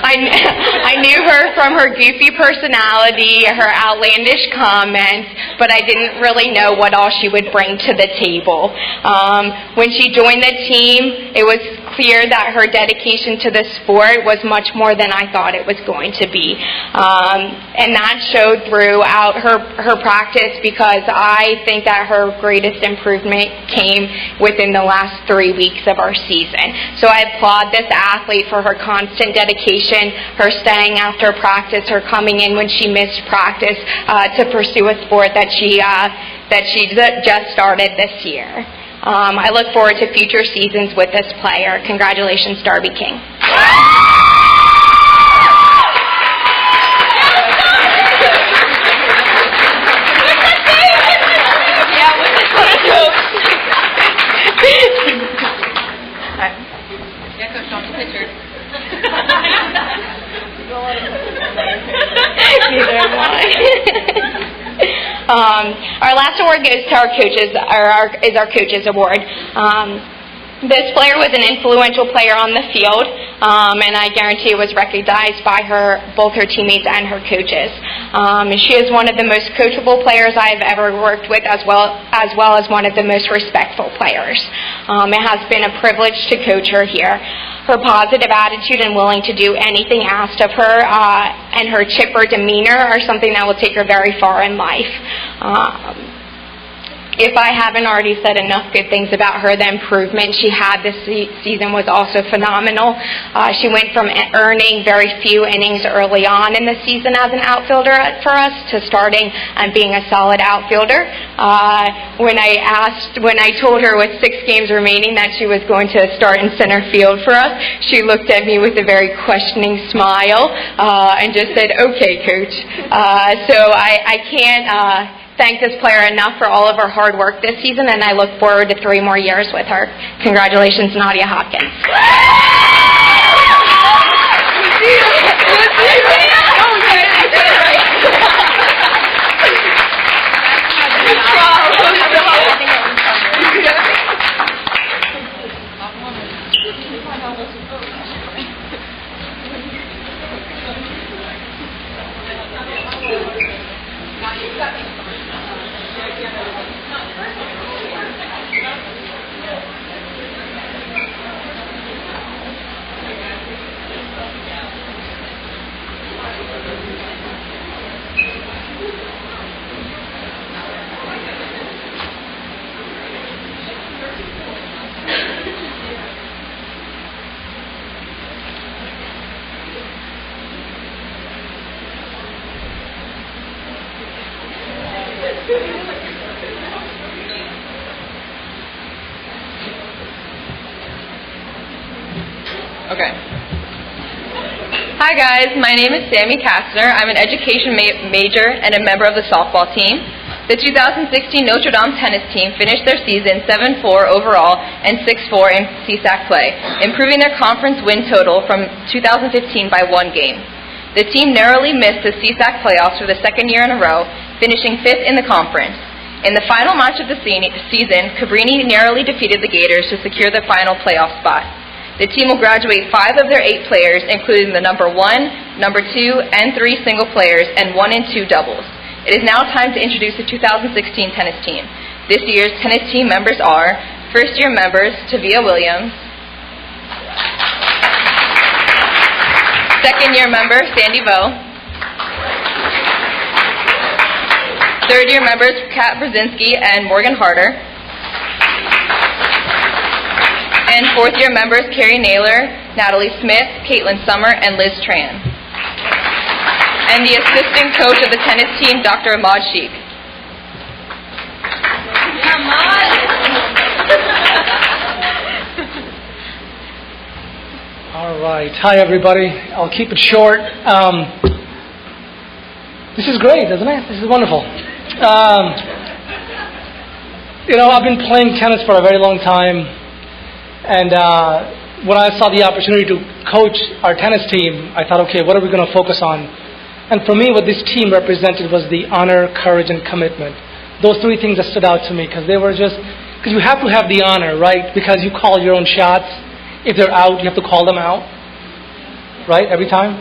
I knew her from her goofy personality, her outlandish comments, but I didn't really know what all she would bring to the table. When she joined the team, it was clear that her dedication to the sport was much more than I thought it was going to be. And that showed throughout her practice, because I think that her greatest improvement came within the last 3 weeks of our season. So I applaud this athlete for her constant dedication, her staying after practice, her coming in when she missed practice to pursue a sport that she just started this year. I look forward to future seasons with this player. Congratulations, Darby King. Our last award goes to our coaches, is our coaches award. This player was an influential player on the field, and I guarantee it was recognized by both her teammates and her coaches. She is one of the most coachable players I've ever worked with, as well as one of the most respectful players. It has been a privilege to coach her here. Her positive attitude and willing to do anything asked of her, and her chipper demeanor are something that will take her very far in life. If I haven't already said enough good things about her, the improvement she had this season was also phenomenal. She went from earning very few innings early on in the season as an outfielder for us to starting and being a solid outfielder. When I told her with 6 games remaining that she was going to start in center field for us, she looked at me with a very questioning smile and just said, "Okay, Coach." So I can't thank this player enough for all of her hard work this season, and I look forward to 3 more years with her. Congratulations, Nadia Hopkins. Okay. Hi guys, my name is Sammy Kastner. I'm an education major and a member of the softball team. The 2016 Notre Dame tennis team finished their season 7-4 overall and 6-4 in CSAC play, improving their conference win total from 2015 by 1 game. The team narrowly missed the CSAC playoffs for the 2nd year in a row, finishing 5th in the conference. In the final match of the season, Cabrini narrowly defeated the Gators to secure the final playoff spot. The team will graduate 5 of their 8 players, including the number 1, number 2, and 3 single players, and 1 and 2 doubles. It is now time to introduce the 2016 tennis team. This year's tennis team members are first-year members Tavia Williams, second-year member Sandy Vo, third-year members Kat Brzezinski and Morgan Harder, and fourth-year members Carrie Naylor, Natalie Smith, Caitlin Summer, and Liz Tran. And the assistant coach of the tennis team, Dr. Ahmad Sheikh. All right. Hi, everybody. I'll keep it short. This is great, isn't it? This is wonderful. I've been playing tennis for a very long time, and when I saw the opportunity to coach our tennis team, I thought, okay, what are we going to focus on? And for me, what this team represented was the honor, courage, and commitment. Those 3 things that stood out to me, because you have to have the honor, right? Because you call your own shots. If they're out, you have to call them out, right? Every time?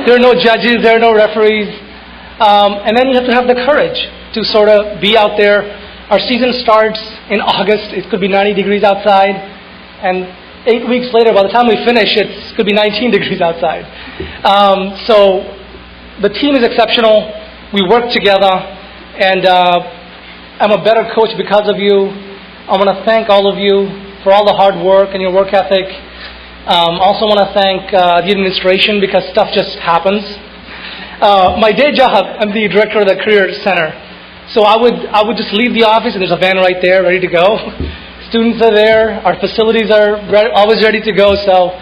There are no judges, there are no referees. And then you have to have the courage to sort of be out there. Our season starts in August. It could be 90 degrees outside. And 8 weeks later, by the time we finish, it could be 19 degrees outside. So the team is exceptional. We work together. And I'm a better coach because of you. I want to thank all of you for all the hard work and your work ethic. Also want to thank the administration because stuff just happens. My day job, I'm the director of the Career Center. So I would just leave the office and there's a van right there ready to go. Students are there. Our facilities are always ready to go. So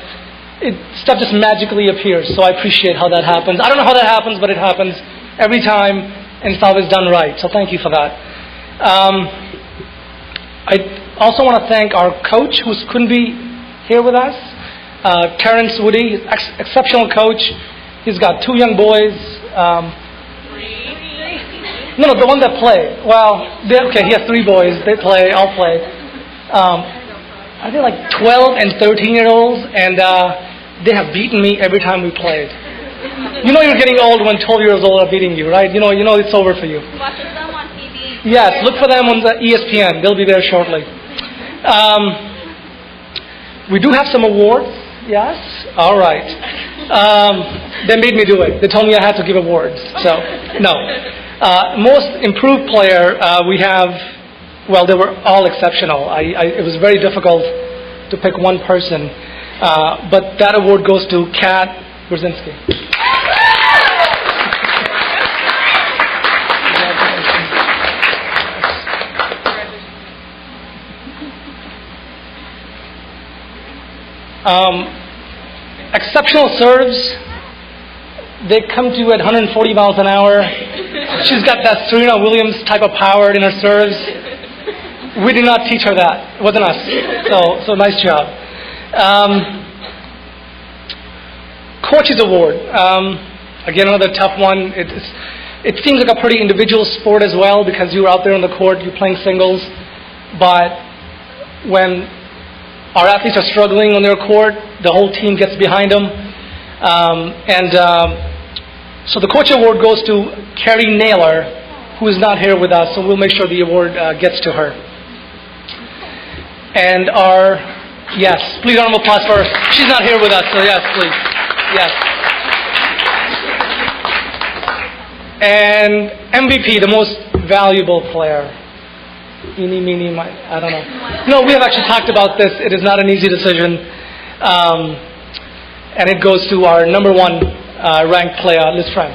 stuff just magically appears. So I appreciate how that happens. I don't know how that happens, but it happens every time, and it's always done right. So thank you for that. I also want to thank our coach who couldn't be here with us, Terrence Woody, exceptional coach. He's got 2 young boys. No, the one that play. Well, he has 3 boys. They play. I'll play. I think like 12 and 13-year-olds, and they have beaten me every time we played. You know you're getting old when 12 years old are beating you, right? You know it's over for you. Watch them on TV. Yes, look for them on the ESPN. They'll be there shortly. We do have some awards. Yes? All right. They made me do it. They told me I had to give awards. So, no. Most improved player, we have, well, they were all exceptional. It was very difficult to pick one person, but that award goes to Kat Brzezinski. Exceptional serves. They come to you at 140 miles an hour. She's got that Serena Williams type of power in her serves. We did not teach her that. It wasn't us. So nice job. Coaches Award. Again, another tough one. It seems like a pretty individual sport as well because you're out there on the court, you're playing singles. But when our athletes are struggling on their court, the whole team gets behind them. So the Coach Award goes to Carrie Naylor, who is not here with us, so we'll make sure the award gets to her. And yes, please round of applause for her. She's not here with us, so yes, please. Yes. And MVP, the most valuable player. Eeny, meeny, miny, I don't know. No, we have actually talked about this. It is not an easy decision. And it goes to our number one ranked player, Liz Tran.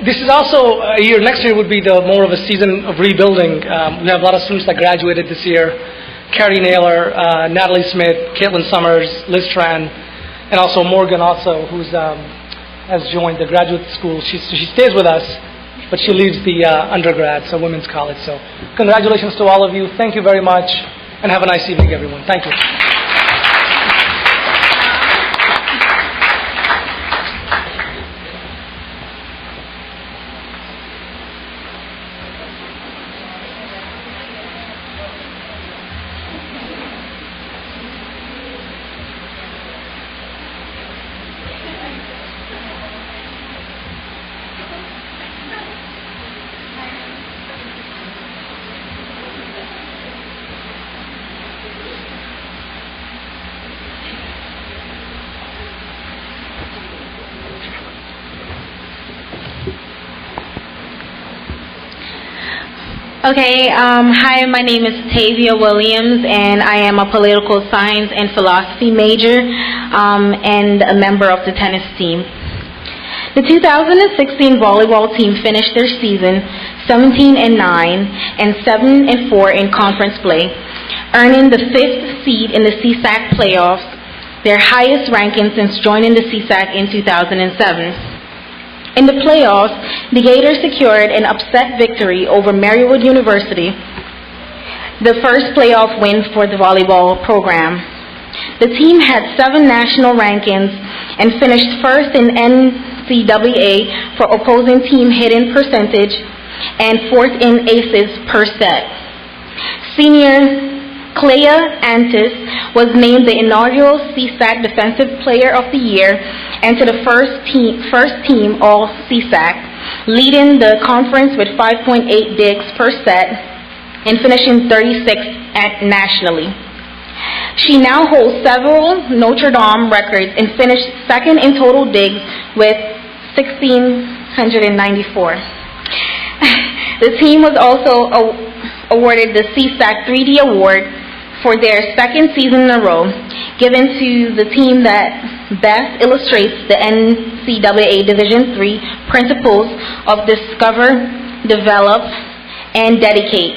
This is also a year, next year would be more of a season of rebuilding. We have a lot of students that graduated this year. Carrie Naylor, Natalie Smith, Caitlin Summers, Liz Tran, and also Morgan also, who's has joined the graduate school. She stays with us, but she leaves the undergrad, so women's college. So congratulations to all of you. Thank you very much, and have a nice evening, everyone. Thank you. Okay, hi, my name is Tavia Williams, and I am a political science and philosophy major and a member of the tennis team. The 2016 volleyball team finished their season 17-9 and 7-4 in conference play, earning the 5th seed in the CSAC playoffs, their highest ranking since joining the CSAC in 2007. In the playoffs, the Gators secured an upset victory over Marywood University, the first playoff win for the volleyball program. The team had 7 national rankings and finished first in NCAA for opposing team hitting percentage and 4th in aces per set. Senior Clea Antis was named the inaugural CSAC Defensive Player of the Year and to the first team all CSAC, leading the conference with 5.8 digs per set and finishing 36th nationally. She now holds several Notre Dame records and finished second in total digs with 1,694. The team was also awarded the CSAC 3D Award for their second season in a row, given to the team that best illustrates the NCAA Division III principles of discover, develop, and dedicate,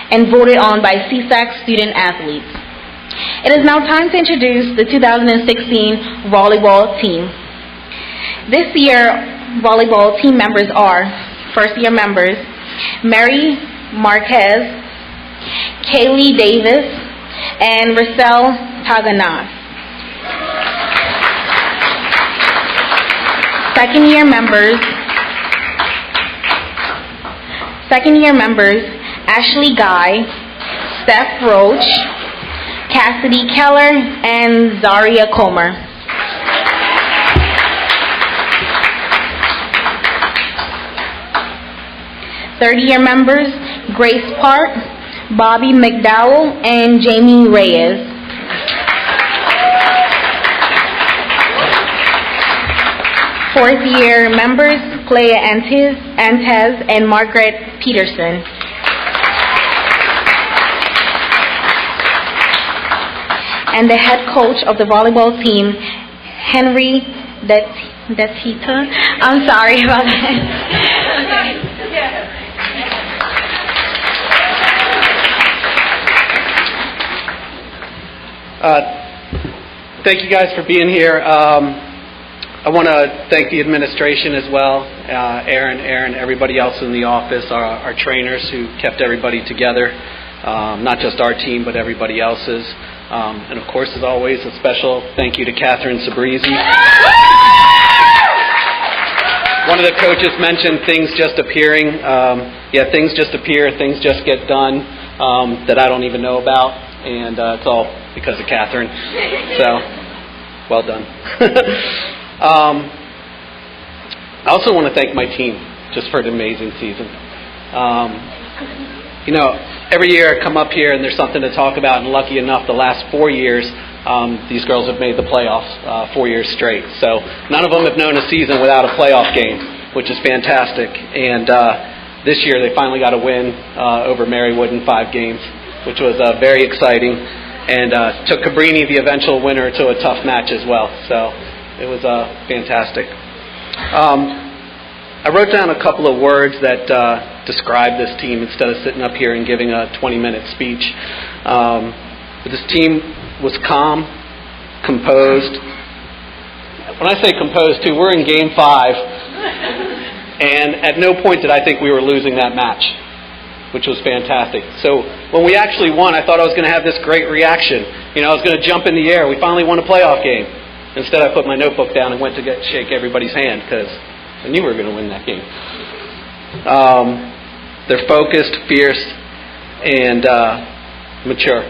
and voted on by CSAC student athletes. It is now time to introduce the 2016 volleyball team. This year, volleyball team members are first-year members Mary Marquez, Kaylee Davis, and Rachel Taganas. Second-year members Ashley Guy, Steph Roach, Cassidy Keller, and Zaria Comer. Third-year members Grace Park, Bobby McDowell, and Jamie Reyes. Fourth year members, Clea Antes and Margaret Peterson. And the head coach of the volleyball team, Henry Detita. I'm sorry about that. Thank you guys for being here. I want to thank the administration as well, Aaron, everybody else in the office, our trainers who kept everybody together, not just our team, but everybody else's. And of course, as always, a special thank you to Catherine Sabrizi. One of the coaches mentioned things just appearing. Things just appear, things just get done that I don't even know about, and it's all because of Catherine. So, well done. I also want to thank my team just for an amazing season. Every year I come up here and there's something to talk about, and lucky enough, the last 4 years, these girls have made the playoffs 4 years straight. So none of them have known a season without a playoff game, which is fantastic. And this year they finally got a win over Marywood in 5 games, which was very exciting, and took Cabrini, the eventual winner, to a tough match as well. So it was fantastic. I wrote down a couple of words that describe this team instead of sitting up here and giving a 20-minute speech. But this team was calm, composed. When I say composed, too, we're in Game 5, and at no point did I think we were losing that match, which was fantastic. So when we actually won, I thought I was going to have this great reaction. I was going to jump in the air. We finally won a playoff game. Instead, I put my notebook down and went to shake everybody's hand because I knew we were going to win that game. They're focused, fierce, and mature.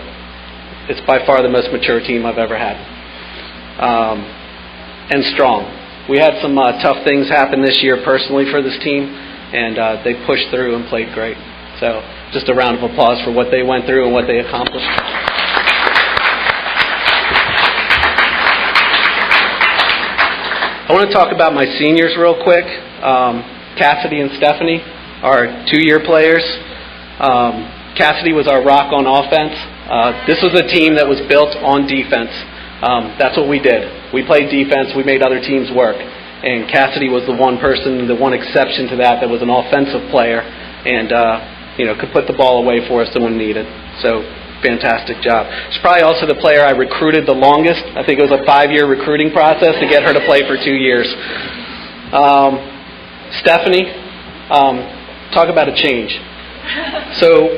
It's by far the most mature team I've ever had. And strong. We had some tough things happen this year personally for this team, and they pushed through and played great. So just a round of applause for what they went through and what they accomplished. I want to talk about my seniors real quick. Cassidy and Stephanie are 2-year players. Cassidy was our rock on offense. This was a team that was built on defense. That's what we did. We played defense. We made other teams work. And Cassidy was the one person, the one exception to that was an offensive player and could put the ball away for us when needed. So fantastic job. She's probably also the player I recruited the longest. I think it was a 5-year recruiting process to get her to play for 2 years. Stephanie, talk about a change. So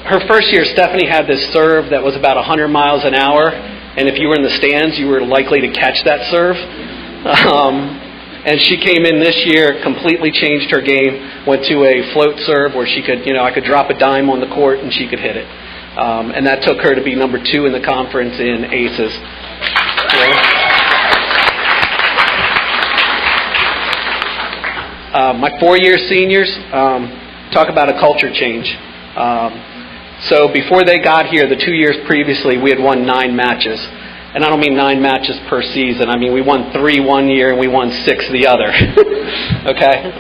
her first year, Stephanie had this serve that was about 100 miles an hour, and if you were in the stands, you were likely to catch that serve. And she came in this year, completely changed her game, went to a float serve where she could, I could drop a dime on the court and she could hit it. And that took her to be number 2 in the conference in aces. My 4-year seniors, talk about a culture change. So before they got here, the 2 years previously, we had won 9 matches. And I don't mean 9 matches per season. I mean, we won 3 one year and we won 6 the other. Okay?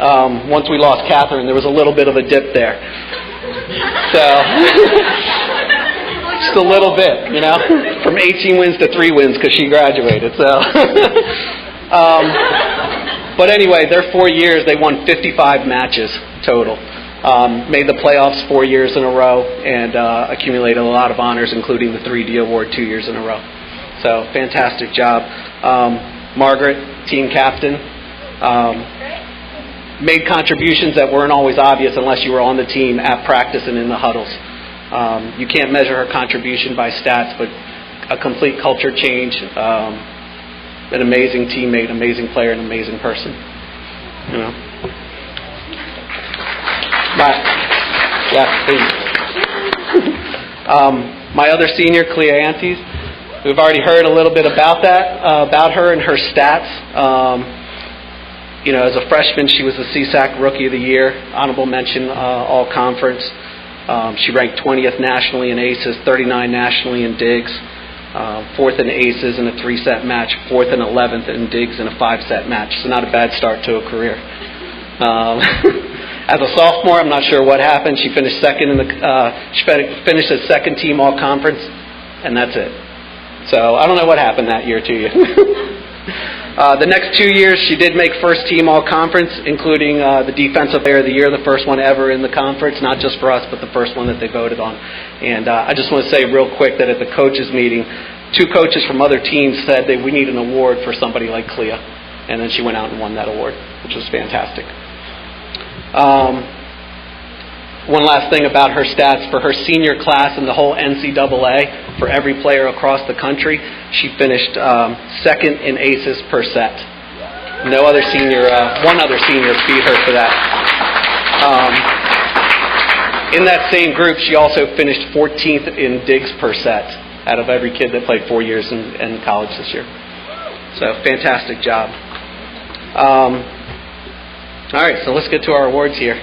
Once we lost Catherine, there was a little bit of a dip there. So, just a little bit, from 18 wins to 3 wins because she graduated. So, but anyway, their 4 years, they won 55 matches total. Made the playoffs 4 years in a row and accumulated a lot of honors, including the 3D award 2 years in a row. So, fantastic job. Margaret, team captain, made contributions that weren't always obvious unless you were on the team at practice and in the huddles. You can't measure her contribution by stats, but a complete culture change, an amazing teammate, amazing player, an amazing person. My other senior, Clea Antes, we've already heard a little bit about that, about her and her stats. As a freshman, she was the CSAC Rookie of the Year, honorable mention all-conference. She ranked 20th nationally in aces, 39 nationally in digs, 4th in aces in a 3-set match, 4th and 11th in digs in a 5-set match. So not a bad start to a career. As a sophomore, I'm not sure what happened. She finished second in she finished as second team all-conference, and that's it. So I don't know what happened that year to you. The next 2 years, she did make first team all-conference, including the Defensive Player of the Year, the first one ever in the conference, not just for us, but the first one that they voted on. And I just want to say real quick that at the coaches meeting, 2 coaches from other teams said that we need an award for somebody like Clea. And then she went out and won that award, which was fantastic. One last thing about her stats. For her senior class and the whole NCAA, for every player across the country, she finished second in aces per set. No other senior, one other senior beat her for that. In that same group, she also finished 14th in digs per set out of every kid that played 4 years in college this year. So, fantastic job. All right, so let's get to our awards here.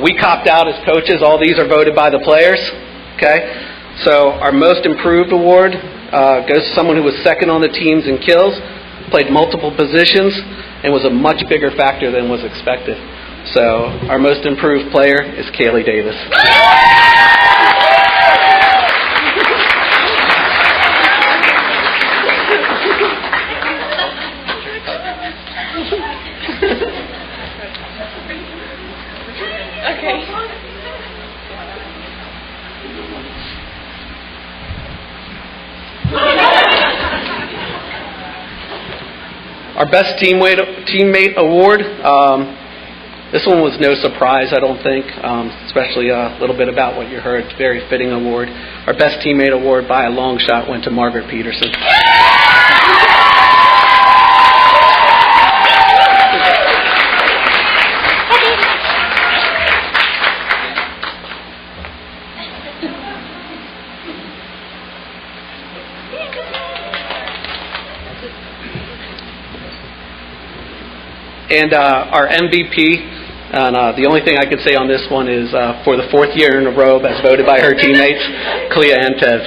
We copped out as coaches. All these are voted by the players. Okay? So our most improved award goes to someone who was second on the teams in kills, played multiple positions, and was a much bigger factor than was expected. So our most improved player is Kaylee Davis. Our best teammate award, this one was no surprise, I don't think, especially a little bit about what you heard. Very fitting award. Our best teammate award by a long shot went to Margaret Peterson. And our MVP, and the only thing I can say on this one is for the 4th year in a row, as voted by her teammates, Clea Antez.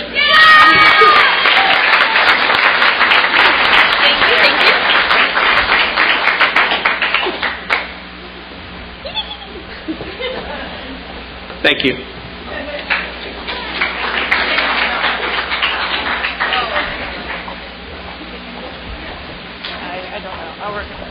Thank you. I don't know. I'll work with it.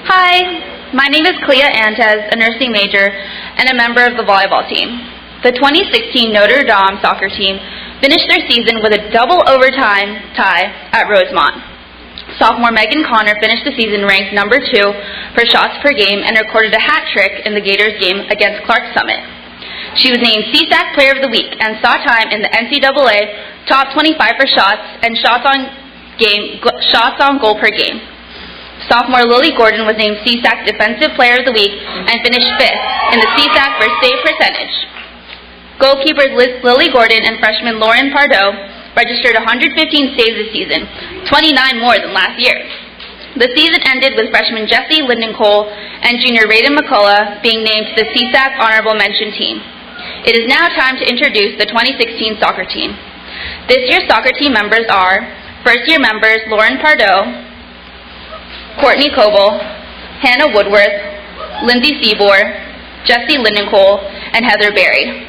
Hi, my name is Clea Antez, a nursing major and a member of the volleyball team. The 2016 Notre Dame soccer team finished their season with a double overtime tie at Rosemont. Sophomore Megan Connor finished the season ranked number 2 for shots per game and recorded a hat trick in the Gators game against Clark Summit. She was named CSAC Player of the Week and saw time in the NCAA top 25 for shots and shots on goal per game. Sophomore Lily Gordon was named CSAC Defensive Player of the Week and finished 5th in the CSAC for save percentage. Goalkeepers Lily Gordon and freshman Lauren Pardo registered 115 saves this season, 29 more than last year. The season ended with freshman Jessie Lindencole and junior Raiden McCullough being named to the CSAC Honorable Mention team. It is now time to introduce the 2016 soccer team. This year's soccer team members are first-year members Lauren Pardo, Courtney Coble, Hannah Woodworth, Lindsay Seabour, Jessie Lindencole, and Heather Berry.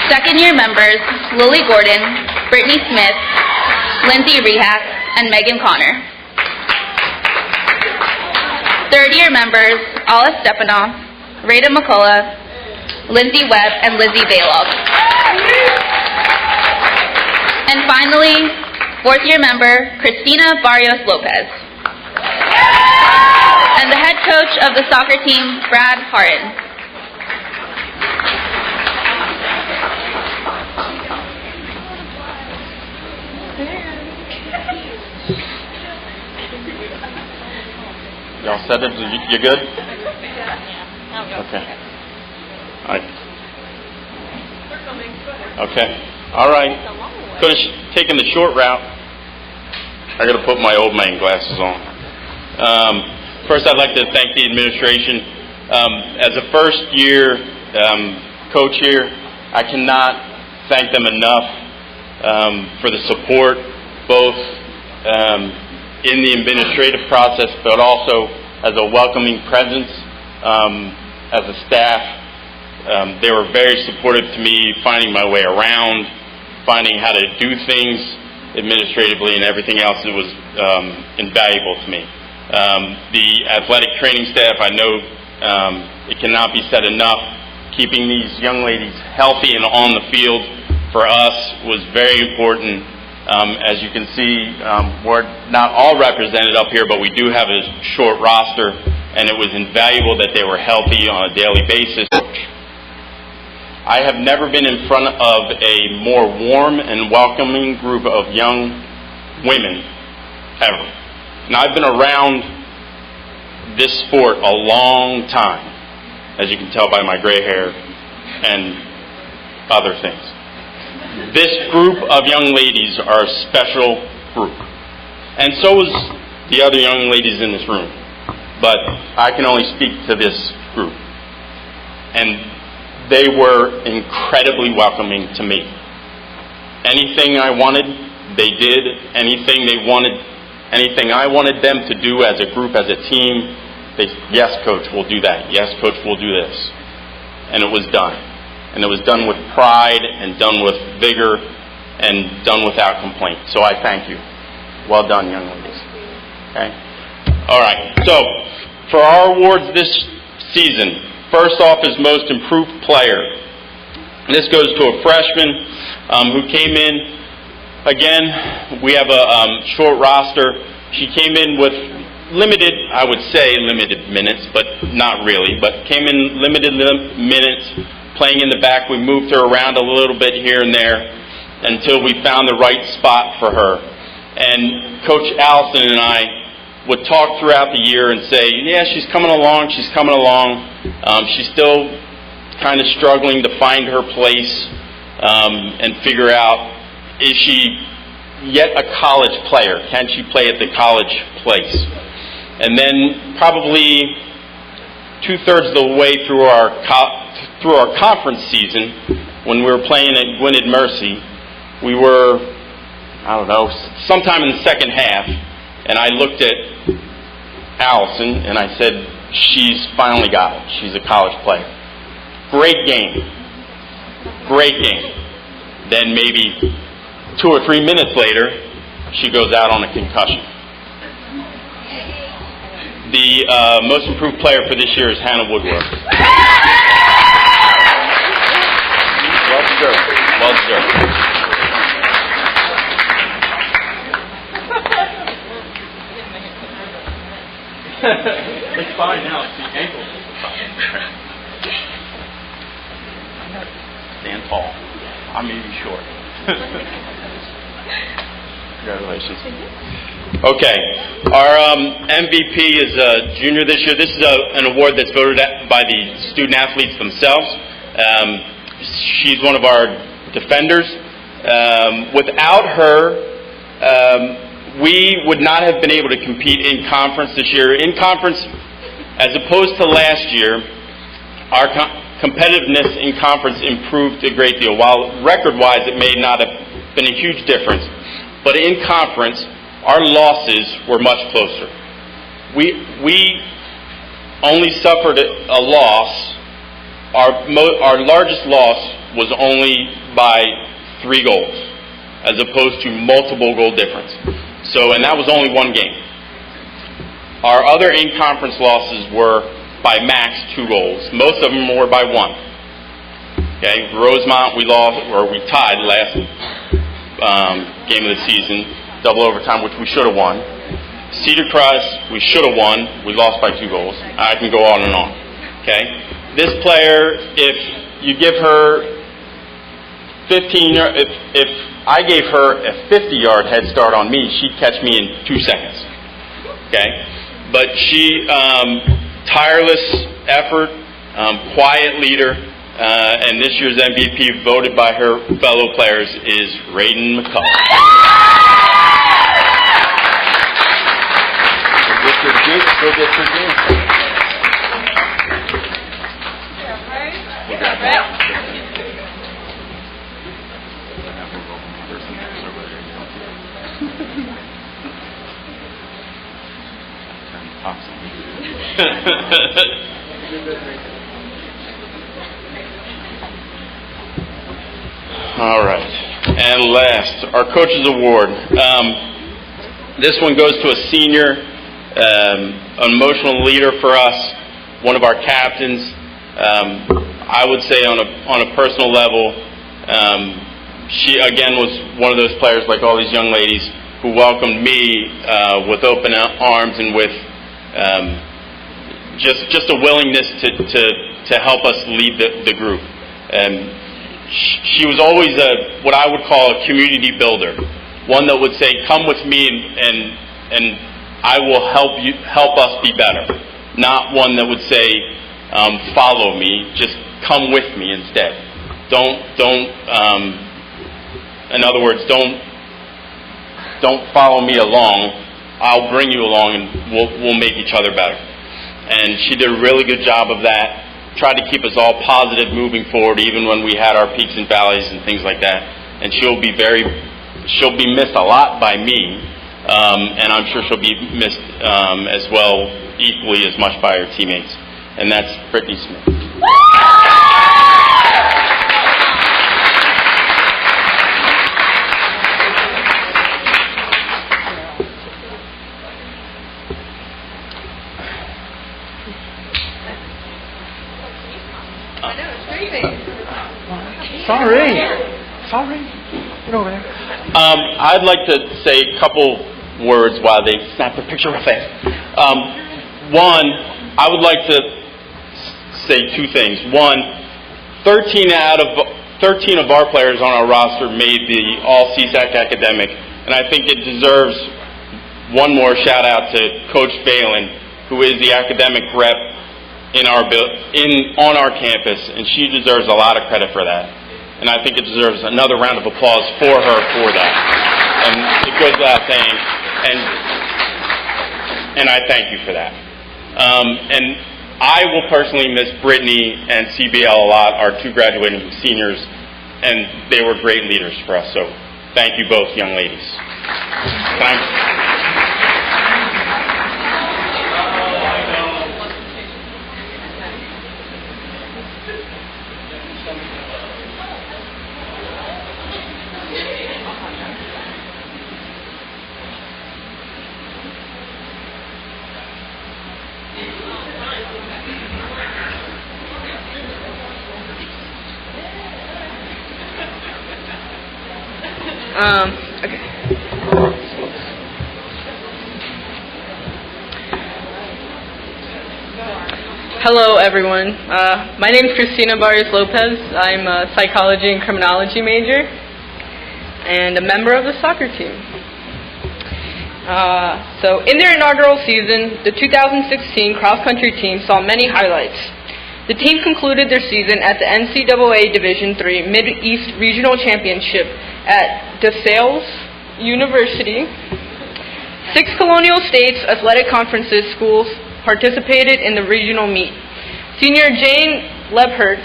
Second-year members Lily Gordon, Brittany Smith, Lindsay Rehak, and Megan Connor. Third-year members, Alice Stepanoff, Rada McCullough, Lindsay Webb, and Lizzie Balog. And finally, fourth-year member, Christina Barrios Lopez. And the head coach of the soccer team, Brad Harden. Y'all said it? You good? Okay. All right. Okay. All right. Taking the short route. I got to put my old man glasses on. First, I'd like to thank the administration. As a first-year coach here, I cannot thank them enough for the support, both in the administrative process, but also as a welcoming presence as a staff. They were very supportive to me, finding my way around, finding how to do things administratively and everything else that was invaluable to me. The athletic training staff, I know it cannot be said enough, keeping these young ladies healthy and on the field for us was very important. As you can see, we're not all represented up here, but we do have a short roster, and it was invaluable that they were healthy on a daily basis. I have never been in front of a more warm and welcoming group of young women ever. Now, I've been around this sport a long time, as you can tell by my gray hair and other things. This group of young ladies are a special group. And so is the other young ladies in this room. But I can only speak to this group. And they were incredibly welcoming to me. Anything I wanted, they did. Anything I wanted them to do as a group, as a team, they said, yes, coach, we'll do that. Yes, coach, we'll do this. And it was done. And it was done with pride and done with vigor and done without complaint. So I thank you. Well done, young ladies. Okay? All right. So for our awards this season, first off is Most Improved Player. This goes to a freshman who came in. Again, we have a short roster. She came in with limited minutes, but not really. But came in limited minutes, playing in the back. We moved her around a little bit here and there until we found the right spot for her. And Coach Allison and I would talk throughout the year and say, yeah, she's coming along. She's still kind of struggling to find her place and figure out, is she yet a college player? Can she play at the college place? And then probably 2/3 of the way through our conference season, when we were playing at Gwynedd Mercy, we were, sometime in the second half, and I looked at Allison and I said, she's finally got it. She's a college player. Great game. Then maybe 2 or 3 minutes later, she goes out on a concussion. The most improved player for this year is Hannah Woodworth. Well deserved. It's fine now. It's the ankles. Stand tall. I may be short. Congratulations. Okay. Our MVP is a junior this year. This is an award that's voted by the student athletes themselves. She's one of our defenders. Without her, we would not have been able to compete in conference this year. In conference, as opposed to last year, our competitiveness in conference improved a great deal. While record-wise it may not have been a huge difference, but in conference, our losses were much closer. We only suffered a loss. Our largest loss was only by 3 goals. as opposed to multiple goal difference. So, and that was only one game. Our other in-conference losses were by max 2 goals. Most of them were by 1. Okay, Rosemont we lost, or we tied last game of the season, double overtime, which we should have won. Cedar Crest, we should have won. We lost by 2 goals. I can go on and on. Okay, this player, if you give her 15, if I gave her a 50-yard head start on me, she'd catch me in 2 seconds. Okay, but she tireless effort, quiet leader, and this year's MVP, voted by her fellow players, is Raiden McCullough. Go get your game. All right. And last, our Coaches Award. This one goes to a senior, an emotional leader for us, one of our captains. I would say on a personal level, she again was one of those players, like all these young ladies, who welcomed me with open arms and with just a willingness to help us lead the group. She was always what I would call a community builder, one that would say, "Come with me and I will help us be better." Not one that would say, "Follow me," just come with me instead. Don't. In other words, don't follow me along. I'll bring you along, and we'll make each other better. And she did a really good job of that. Tried to keep us all positive moving forward, even when we had our peaks and valleys and things like that. And she'll be missed a lot by me, and I'm sure she'll be missed as well, equally as much by her teammates. And that's Brittany Smith. Sorry. Get over there. I'd like to say a couple words while they snap the picture real fast. One, I would like to say 2 things. One, 13 of our players on our roster made the All-CSAC Academic, and I think it deserves one more shout out to Coach Phelan, who is the academic rep on our campus, and she deserves a lot of credit for that. And I think it deserves another round of applause for her for that. And it goes without saying, and I thank you for that. And I will personally miss Brittany and CBL a lot, our 2 graduating seniors, and they were great leaders for us. So thank you both, young ladies. Okay. Hello, everyone. My name is Christina Barrios Lopez. I'm a psychology and criminology major and a member of the soccer team. So in their inaugural season, the 2016 cross-country team saw many highlights. The team concluded their season at the NCAA Division III Mid-East Regional Championship at DeSales University. 6 Colonial States Athletic Conferences schools participated in the regional meet. Senior Jane Lebhert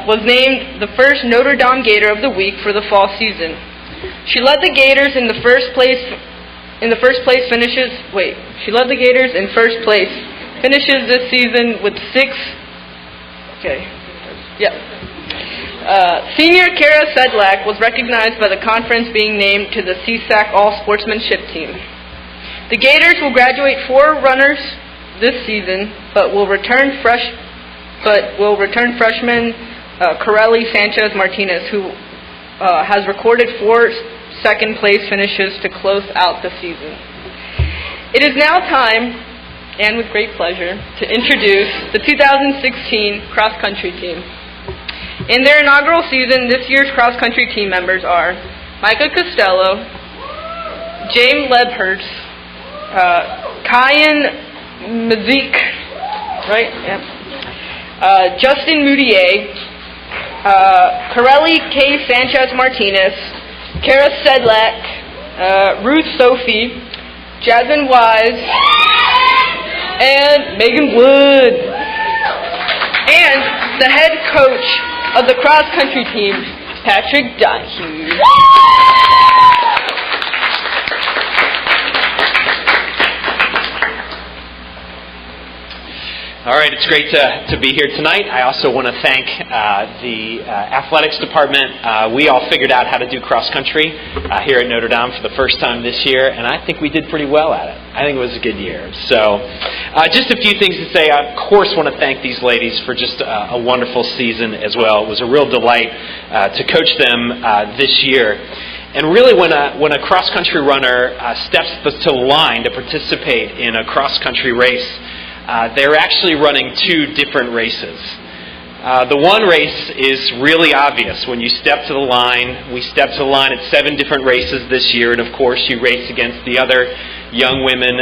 was named the first Notre Dame Gator of the Week for the fall season. She led the Gators in first place, finishes this season with 6 Senior Kara Sedlak was recognized by the conference being named to the CSAC All-Sportsmanship team. The Gators will graduate 4 runners this season, but will return freshman Corelli Sanchez Martinez, who has recorded 4 second-place finishes to close out the season. It is now time, and with great pleasure, to introduce the 2016 cross-country team. In their inaugural season, this year's cross-country team members are Micah Costello, James Lebhurst, Kyan Mazik, right? Yep. Justin Moutier, Corelli K. Sanchez Martinez, Kara Sedlak, Ruth Sophie, Jasmine Wise, and Megan Wood. And the head coach of the cross-country team, Patrick Donahue. All right, it's great to be here tonight. I also want to thank the athletics department. We all figured out how to do cross-country here at Notre Dame for the first time this year, and I think we did pretty well at it. I think it was a good year. So just a few things to say. I, of course, want to thank these ladies for just a wonderful season as well. It was a real delight to coach them this year. And really, when a cross-country runner steps to the line to participate in a cross-country race, they're actually running 2 different races. The one race is really obvious. When you step to the line, we stepped to the line at 7 different races this year, and of course you race against the other young women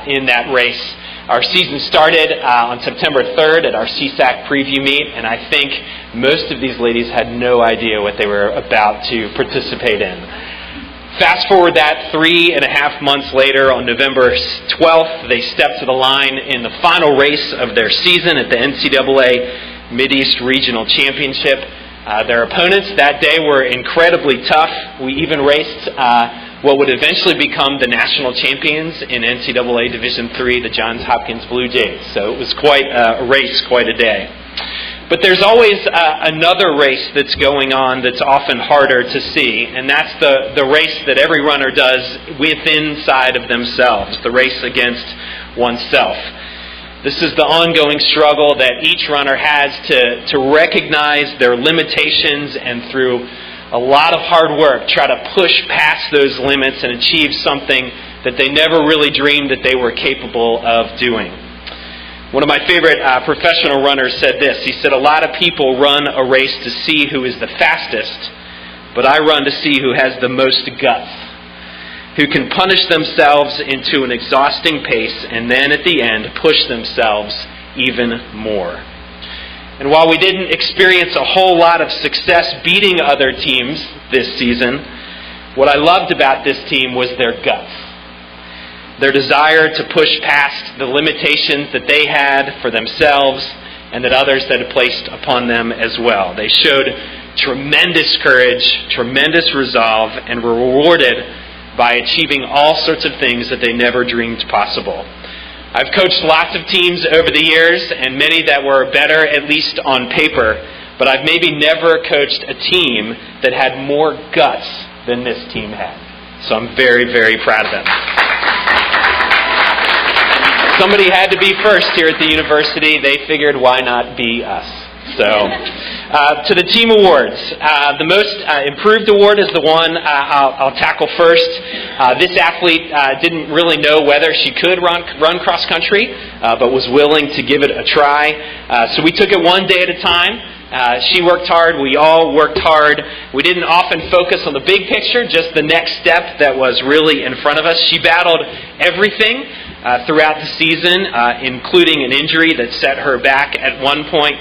in that race. Our season started on September 3rd at our CSAC preview meet, and I think most of these ladies had no idea what they were about to participate in. Fast forward that 3.5 months later, on November 12th, they stepped to the line in the final race of their season at the NCAA Mideast Regional Championship. Their opponents that day were incredibly tough. We even raced what would eventually become the national champions in NCAA Division III, the Johns Hopkins Blue Jays. So it was quite a race, quite a day. But there's always another race that's going on that's often harder to see, and that's the race that every runner does inside of themselves, the race against oneself. This is the ongoing struggle that each runner has to recognize their limitations and through a lot of hard work try to push past those limits and achieve something that they never really dreamed that they were capable of doing. One of my favorite professional runners said this. He said, "A lot of people run a race to see who is the fastest, but I run to see who has the most guts, who can punish themselves into an exhausting pace and then at the end push themselves even more." And while we didn't experience a whole lot of success beating other teams this season, what I loved about this team was their guts. Their desire to push past the limitations that they had for themselves and that others had placed upon them as well. They showed tremendous courage, tremendous resolve, and were rewarded by achieving all sorts of things that they never dreamed possible. I've coached lots of teams over the years, and many that were better, at least on paper, but I've maybe never coached a team that had more guts than this team had. So I'm very, very proud of them. Somebody had to be first here at the university. They figured, why not be us? So, to the team awards. The most improved award is the one I'll tackle first. This athlete didn't really know whether she could run cross-country, but was willing to give it a try. So we took it one day at a time. She worked hard. We all worked hard. We didn't often focus on the big picture, just the next step that was really in front of us. She battled everything throughout the season, including an injury that set her back at one point.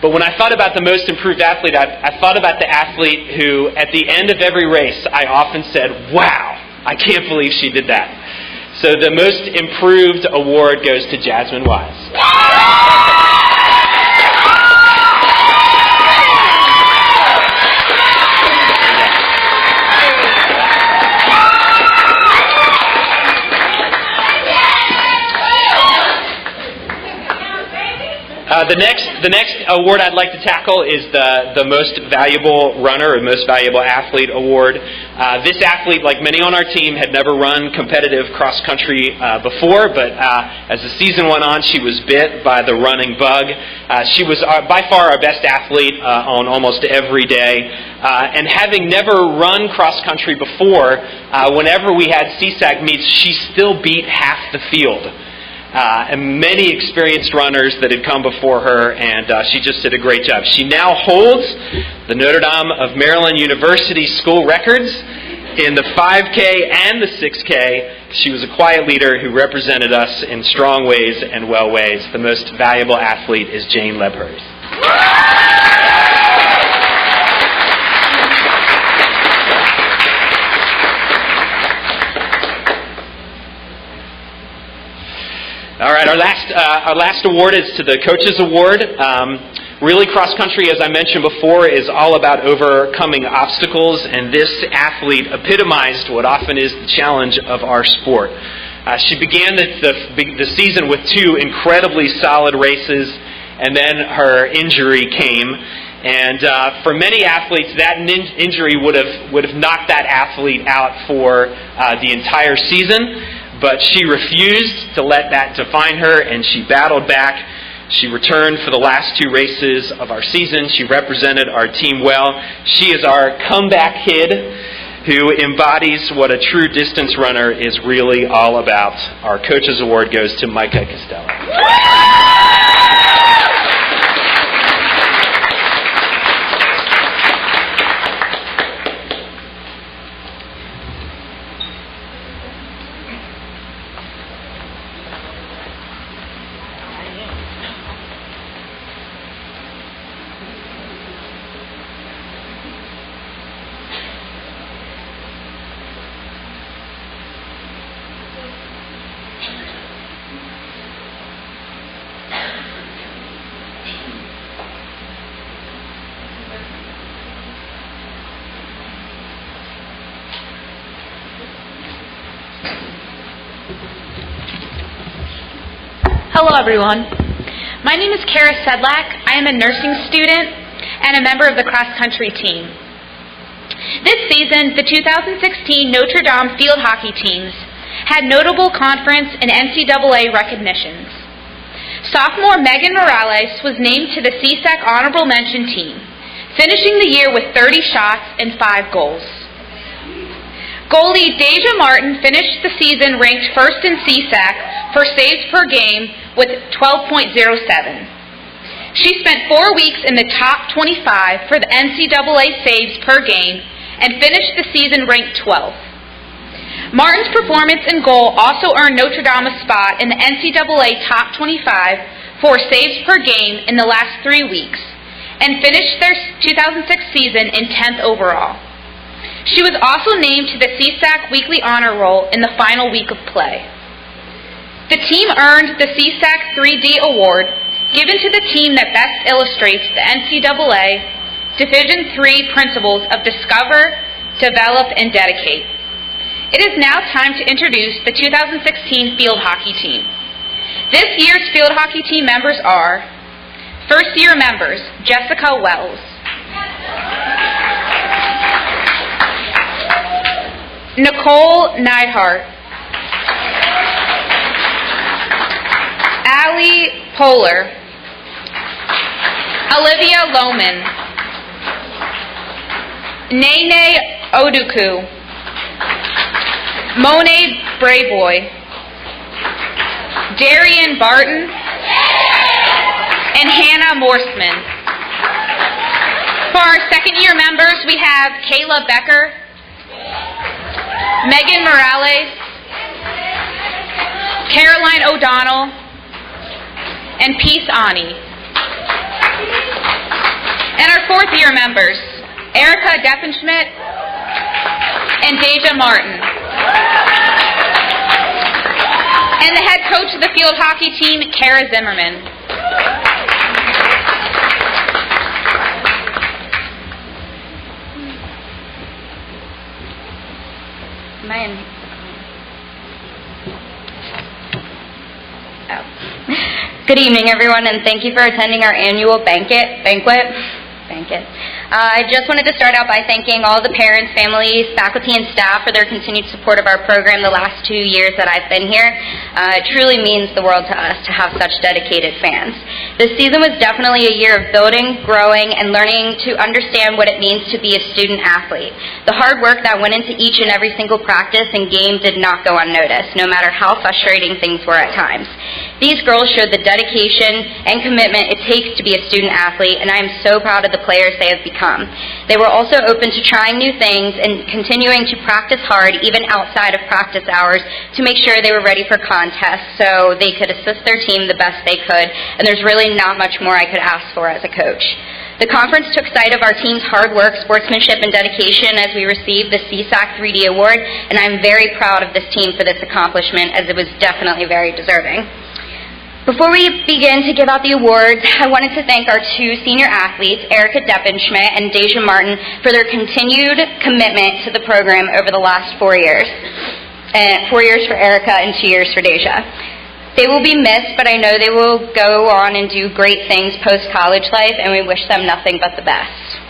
But when I thought about the most improved athlete, I thought about the athlete who, at the end of every race, I often said, "Wow, I can't believe she did that." So the most improved award goes to Jasmine Wise. The next award I'd like to tackle is the Most Valuable Runner or Most Valuable Athlete Award. This athlete, like many on our team, had never run competitive cross-country before, but as the season went on, she was bit by the running bug. She was by far our best athlete on almost every day. And having never run cross-country before, whenever we had CSAC meets, she still beat half the field. And many experienced runners that had come before her, and she just did a great job. She now holds the Notre Dame of Maryland University school records in the 5K and the 6K. She was a quiet leader who represented us in strong ways and well ways. The most valuable athlete is Jane Lebhurst. All right, our last award is to the Coaches Award. Really, cross-country, as I mentioned before, is all about overcoming obstacles, and this athlete epitomized what often is the challenge of our sport. She began the season with 2 incredibly solid races, and then her injury came. And for many athletes, that injury would have knocked that athlete out for the entire season. But she refused to let that define her, and she battled back. She returned for the last 2 races of our season. She represented our team well. She is our comeback kid who embodies what a true distance runner is really all about. Our Coaches Award goes to Micah Costello. Hello, everyone. My name is Kara Sedlak. I am a nursing student and a member of the cross-country team. This season, the 2016 Notre Dame field hockey teams had notable conference and NCAA recognitions. Sophomore Megan Morales was named to the CSAC Honorable Mention team, finishing the year with 30 shots and 5 goals. Goalie Deja Martin finished the season ranked first in CSAC for saves per game with 12.07. She spent 4 weeks in the top 25 for the NCAA saves per game and finished the season ranked 12th. Martin's performance in goal also earned Notre Dame a spot in the NCAA top 25 for saves per game in the last 3 weeks and finished their 2006 season in 10th overall. She was also named to the CSAC Weekly Honor Roll in the final week of play. The team earned the CSAC 3D Award, given to the team that best illustrates the NCAA Division III principles of discover, develop, and dedicate. It is now time to introduce the 2016 field hockey team. This year's field hockey team members are first-year members, Jessica Wells, Nicole Neidhart, Allie Poehler, Olivia Lohman, Nene Oduku, Monet Brayboy, Darian Barton, and Hannah Morseman. For our second-year members, we have Kayla Becker, Megan Morales, Caroline O'Donnell, and Peace Ani. And our fourth-year members, Erica Deppenschmidt and Deja Martin. And the head coach of the field hockey team, Kara Zimmerman. Am I in? Oh. Good evening, everyone, and thank you for attending our annual Banquet. I just wanted to start out by thanking all the parents, families, faculty, and staff for their continued support of our program the last 2 years that I've been here. It truly means the world to us to have such dedicated fans. This season was definitely a year of building, growing, and learning to understand what it means to be a student athlete. The hard work that went into each and every single practice and game did not go unnoticed, no matter how frustrating things were at times. These girls showed the dedication and commitment it takes to be a student athlete, and I am so proud of the players they have become. They were also open to trying new things and continuing to practice hard, even outside of practice hours, to make sure they were ready for contests so they could assist their team the best they could, and there's really not much more I could ask for as a coach. The conference took sight of our team's hard work, sportsmanship, and dedication as we received the CSAC 3D Award, and I'm very proud of this team for this accomplishment, as it was definitely very deserving. Before we begin to give out the awards, I wanted to thank our 2 senior athletes, Erica Deppenschmidt and Deja Martin, for their continued commitment to the program over the last 4 years. 4 years for Erica and 2 years for Deja. They will be missed, but I know they will go on and do great things post-college life, and we wish them nothing but the best.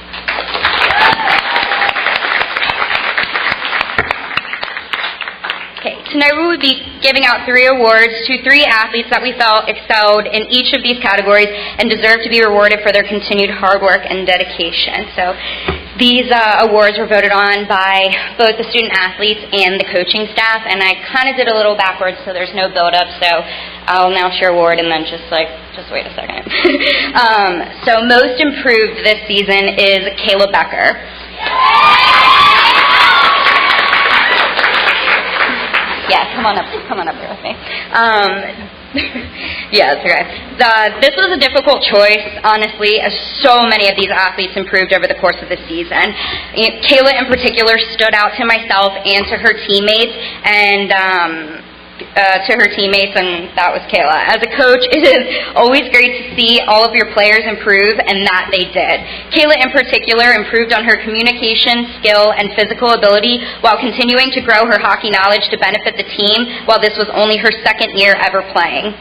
Okay, tonight we will be giving out 3 awards to 3 athletes that we felt excelled in each of these categories and deserve to be rewarded for their continued hard work and dedication. So these awards were voted on by both the student athletes and the coaching staff, and I kind of did a little backwards so there's no build-up, so I'll announce your award and then just wait a second. So most improved this season is Kayla Becker. Yeah, come on up here with me. Yeah, that's okay. This was a difficult choice, honestly, as so many of these athletes improved over the course of the season. Kayla, in particular, stood out to myself and to her teammates, and that was Kayla. As a coach, it is always great to see all of your players improve, and that they did. Kayla, in particular, improved on her communication, skill, and physical ability while continuing to grow her hockey knowledge to benefit the team while this was only her 2nd year ever playing.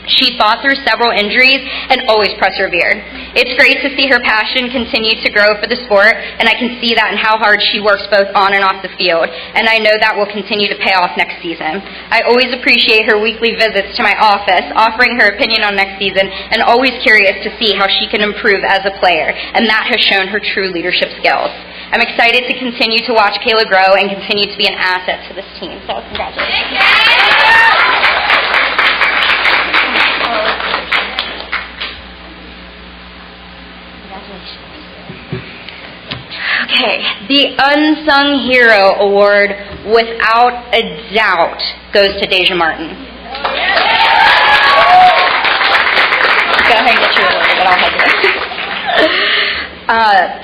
She fought through several injuries and always persevered. It's great to see her passion continue to grow for the sport, and I can see that in how hard she works both on and off the field, and I know that will continue to pay off next season. I always appreciate her weekly visits to my office, offering her opinion on next season, and always curious to see how she can improve as a player, and that has shown her true leadership skills. I'm excited to continue to watch Kayla grow and continue to be an asset to this team, so congratulations. Okay, the Unsung Hero Award, without a doubt, goes to Deja Martin. Go ahead and get your award, but I'll help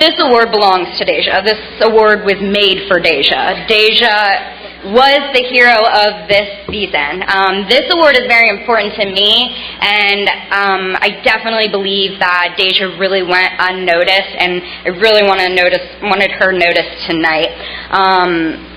you. This award belongs to Deja. This award was made for Deja. Deja was the hero of this season. This award is very important to me, and I definitely believe that Deja really went unnoticed, and I really wanted her noticed tonight.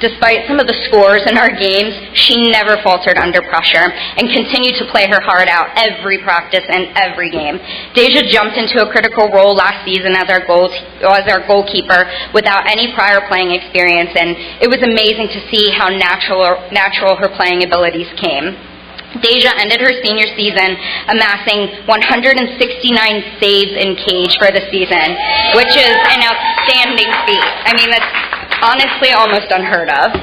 Despite some of the scores in our games, she never faltered under pressure and continued to play her heart out every practice and every game. Deja jumped into a critical role last season as our goalkeeper without any prior playing experience, and it was amazing to see how natural her playing abilities came. Deja ended her senior season amassing 169 saves in cage for the season, which is an outstanding feat. I mean, that's honestly almost unheard of.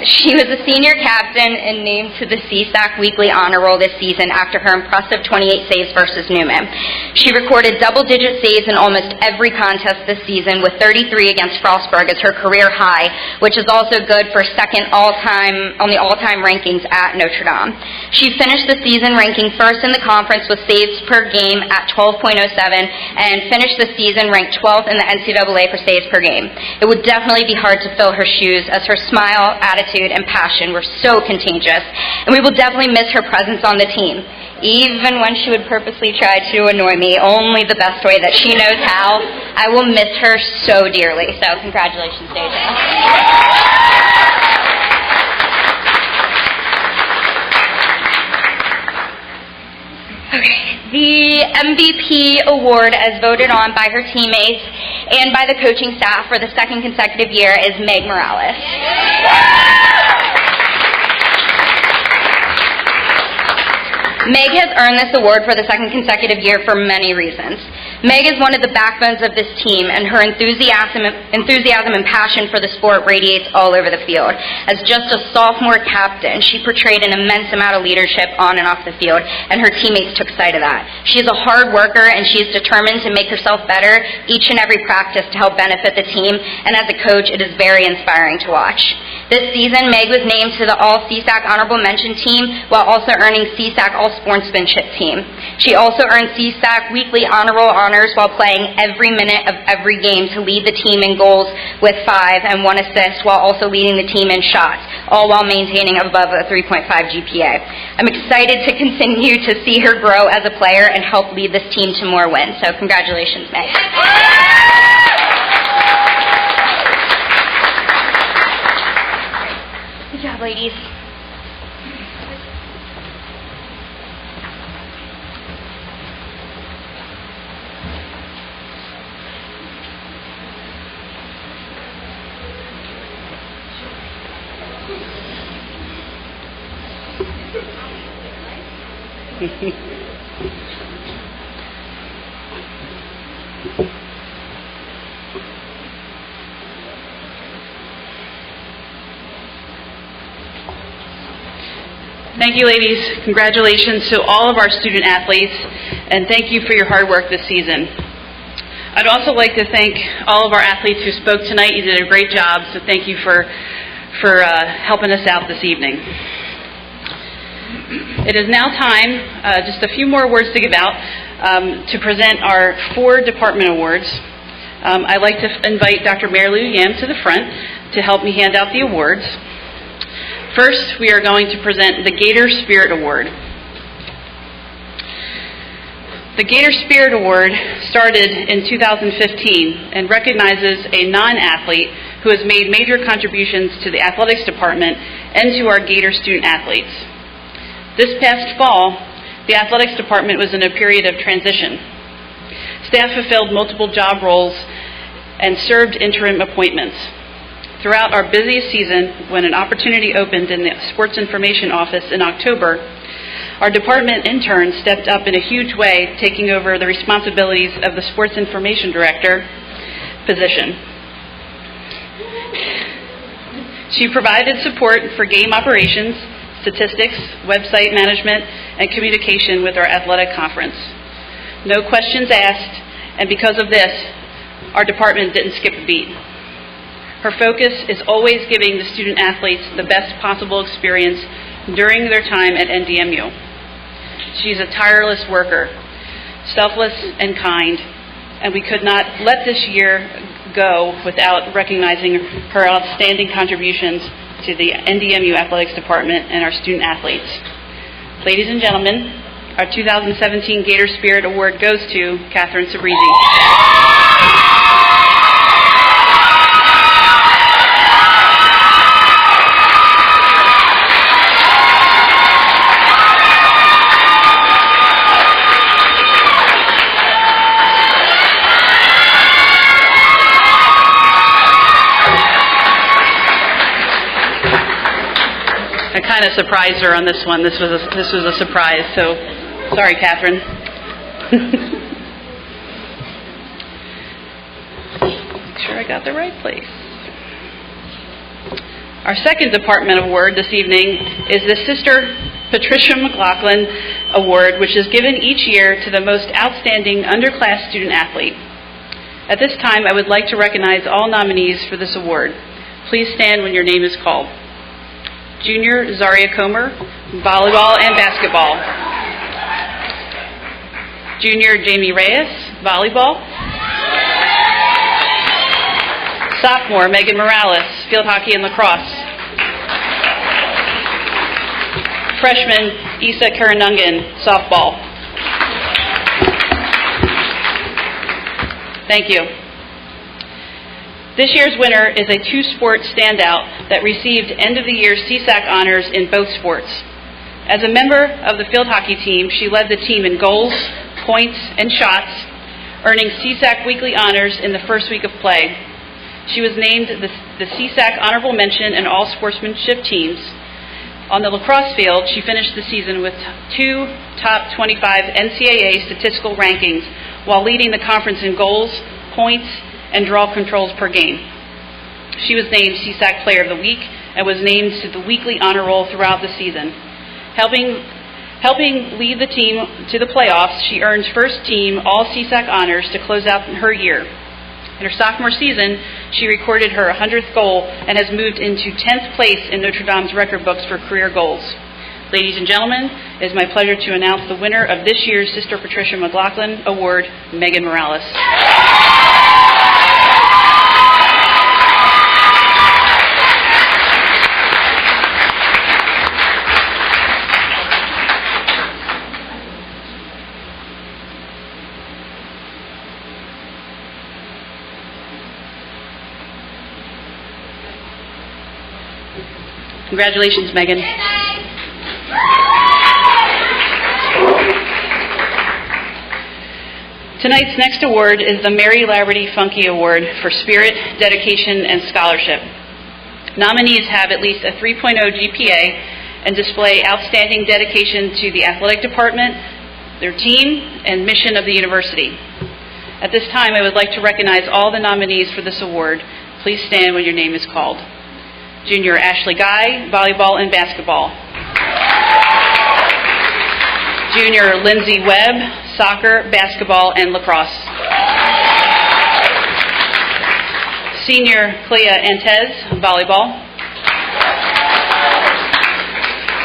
She was a senior captain and named to the CSAC Weekly Honor Roll this season after her impressive 28 saves versus Newman. She recorded double-digit saves in almost every contest this season, with 33 against Frostburg as her career high, which is also good for second all-time on the all-time rankings at Notre Dame. She finished the season ranking first in the conference with saves per game at 12.07 and finished the season ranked 12th in the NCAA for saves per game. It would definitely be hard to fill her shoes, as her smile, attitude, and passion were so contagious, and we will definitely miss her presence on the team. Even when she would purposely try to annoy me, only the best way that she knows how, I will miss her so dearly. So congratulations, Deja. The MVP award, as voted on by her teammates and by the coaching staff for the second consecutive year, is Meg Morales. Meg has earned this award for the second consecutive year for many reasons. Meg is one of the backbones of this team, and her enthusiasm and passion for the sport radiates all over the field. As just a sophomore captain, she portrayed an immense amount of leadership on and off the field, and her teammates took sight of that. She is a hard worker, and she is determined to make herself better each and every practice to help benefit the team, and as a coach, it is very inspiring to watch. This season, Meg was named to the All-CSAC Honorable Mention team while also earning CSAC All-Sportsmanship team. She also earned CSAC Weekly Honorable Honors while playing every minute of every game to lead the team in goals with 5 and 1 assist while also leading the team in shots, all while maintaining above a 3.5 GPA. I'm excited to continue to see her grow as a player and help lead this team to more wins. So congratulations, Meg. Good job, ladies. Thank you, ladies. Congratulations to all of our student athletes, and thank you for your hard work this season. I'd also like to thank all of our athletes who spoke tonight. You did a great job, so thank you for helping us out this evening. It is now time, just a few more words to give out, to present our 4 department awards. I'd like to invite Dr. Mary Lou Yam to the front to help me hand out the awards. First, we are going to present the Gator Spirit Award. The Gator Spirit Award started in 2015 and recognizes a non-athlete who has made major contributions to the athletics department and to our Gator student athletes. This past fall, the athletics department was in a period of transition. Staff fulfilled multiple job roles and served interim appointments. Throughout our busiest season, when an opportunity opened in the Sports Information Office in October, our department intern stepped up in a huge way, taking over the responsibilities of the Sports Information Director position. She provided support for game operations, statistics, website management, and communication with our athletic conference. No questions asked, and because of this, our department didn't skip a beat. Her focus is always giving the student athletes the best possible experience during their time at NDMU. She's a tireless worker, selfless and kind, and we could not let this year go without recognizing her outstanding contributions to the NDMU Athletics Department and our student athletes. Ladies and gentlemen, our 2017 Gator Spirit Award goes to Catherine Sabrizi. I kind of surprised her on this one. This was a surprise, so sorry, Catherine. Make sure I got the right place. Our second department award this evening is the Sister Patricia McLaughlin Award, which is given each year to the most outstanding underclass student athlete. At this time, I would like to recognize all nominees for this award. Please stand when your name is called. Junior Zaria Comer, volleyball and basketball. Junior Jamie Reyes, volleyball. Sophomore Megan Morales, field hockey and lacrosse. Freshman Isa Karanungan, softball. Thank you. This year's winner is a 2-sport standout that received end-of-the-year CSAC honors in both sports. As a member of the field hockey team, she led the team in goals, points, and shots, earning CSAC weekly honors in the first week of play. She was named the CSAC Honorable Mention in all sportsmanship teams. On the lacrosse field, she finished the season with 2 top 25 NCAA statistical rankings while leading the conference in goals, points, and draw controls per game. She was named CSAC Player of the Week and was named to the weekly honor roll throughout the season. Helping lead the team to the playoffs, she earned first team all CSAC honors to close out her year. In her sophomore season, she recorded her 100th goal and has moved into 10th place in Notre Dame's record books for career goals. Ladies and gentlemen, it is my pleasure to announce the winner of this year's Sister Patricia McLaughlin Award, Megan Morales. Congratulations, Megan. Tonight's next award is the Mary Laverty Funke Award for Spirit, Dedication, and Scholarship. Nominees have at least a 3.0 GPA and display outstanding dedication to the athletic department, their team, and mission of the university. At this time, I would like to recognize all the nominees for this award. Please stand when your name is called. Junior Ashley Guy, volleyball and basketball. Junior Lindsay Webb, soccer, basketball, and lacrosse. Senior Clea Antez, volleyball.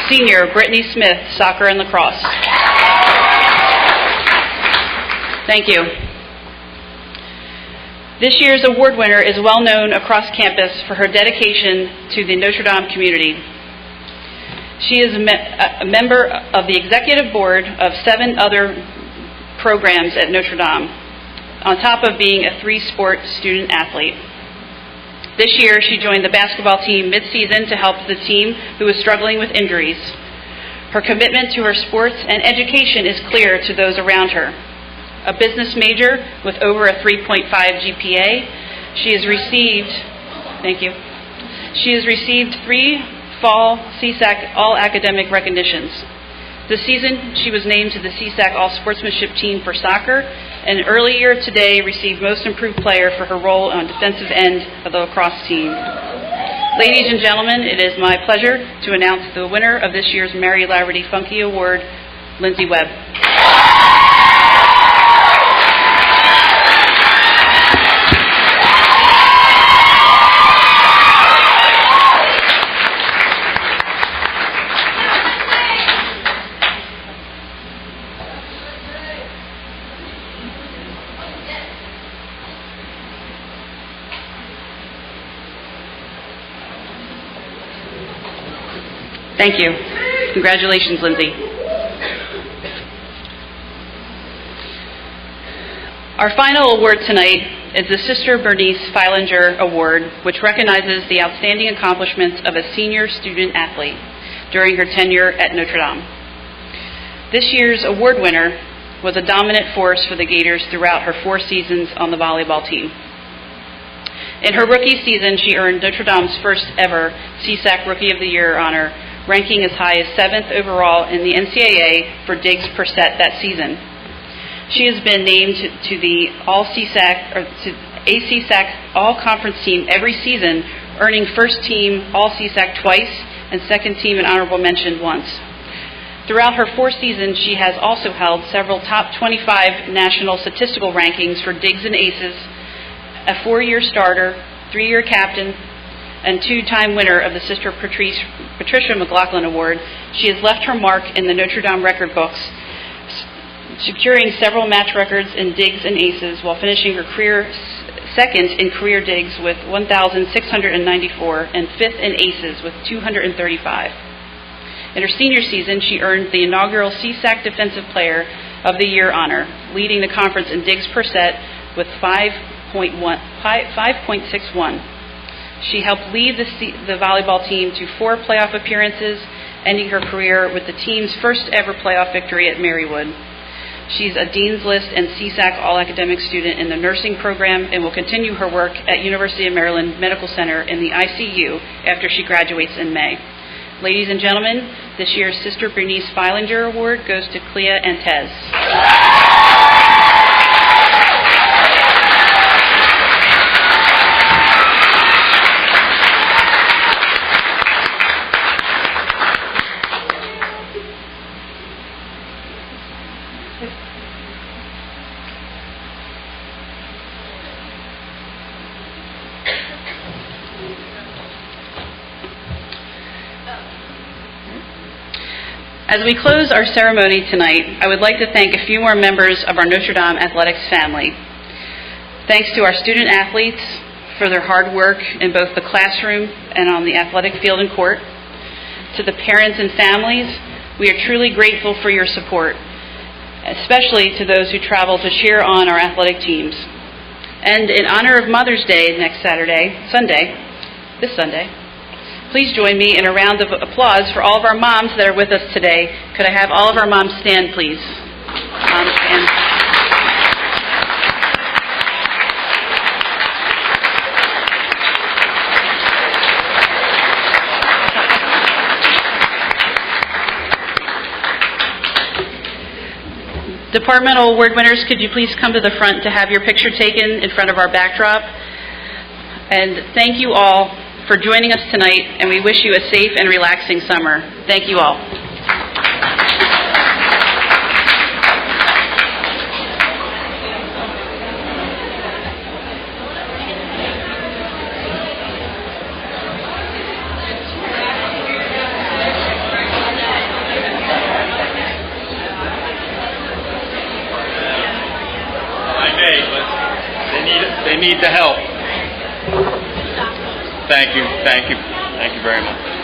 Senior Brittany Smith, soccer and lacrosse. Thank you. This year's award winner is well known across campus for her dedication to the Notre Dame community. She is a member of the executive board of 7 other programs at Notre Dame, on top of being a 3-sport student athlete. This year, she joined the basketball team mid-season to help the team who was struggling with injuries. Her commitment to her sports and education is clear to those around her. A business major with over a 3.5 GPA, she has received 3 fall CSAC All-Academic recognitions. This season, she was named to the CSAC All-Sportsmanship team for soccer, and earlier today received Most Improved Player for her role on defensive end of the lacrosse team. Ladies and gentlemen, it is my pleasure to announce the winner of this year's Mary Laverty Funke Award, Lindsay Webb. Thank you. Congratulations, Lindsay. Our final award tonight is the Sister Bernice Feilinger Award, which recognizes the outstanding accomplishments of a senior student athlete during her tenure at Notre Dame. This year's award winner was a dominant force for the Gators throughout her 4 seasons on the volleyball team. In her rookie season, she earned Notre Dame's first ever CSAC Rookie of the Year honor, ranking as high as 7th overall in the NCAA for digs per set that season. She has been named to the ACSAC All-Conference team every season, earning first team All-CSAC twice and second team and honorable mention once. Throughout her 4 seasons, she has also held several top 25 national statistical rankings for digs and aces, a 4-year starter, 3-year captain, and 2-time winner of the Sister Patricia McLaughlin Award. She has left her mark in the Notre Dame record books, securing several match records in digs and aces while finishing her career second in career digs with 1,694 and 5th in aces with 235. In her senior season, she earned the inaugural CSAC Defensive Player of the Year honor, leading the conference in digs per set with 5.61. She helped lead the volleyball team to 4 playoff appearances ending her career with the team's first ever playoff victory at Marywood. She's a Dean's List and CSAC All-Academic student in the nursing program and will continue her work at University of Maryland Medical Center in the ICU after she graduates in May. Ladies and gentlemen, this year's Sister Bernice Feilinger Award goes to Clea Antez. As we close our ceremony tonight, I would like to thank a few more members of our Notre Dame athletics family. Thanks to our student athletes for their hard work in both the classroom and on the athletic field and court. To the parents and families, we are truly grateful for your support, especially to those who travel to cheer on our athletic teams. And in honor of Mother's Day next this Sunday, please join me in a round of applause for all of our moms that are with us today. Could I have all of our moms stand, please? Moms stand. Departmental award winners, could you please come to the front to have your picture taken in front of our backdrop? And thank you all for joining us tonight, and we wish you a safe and relaxing summer. Thank you all. I may, but they need the help. Thank you very much.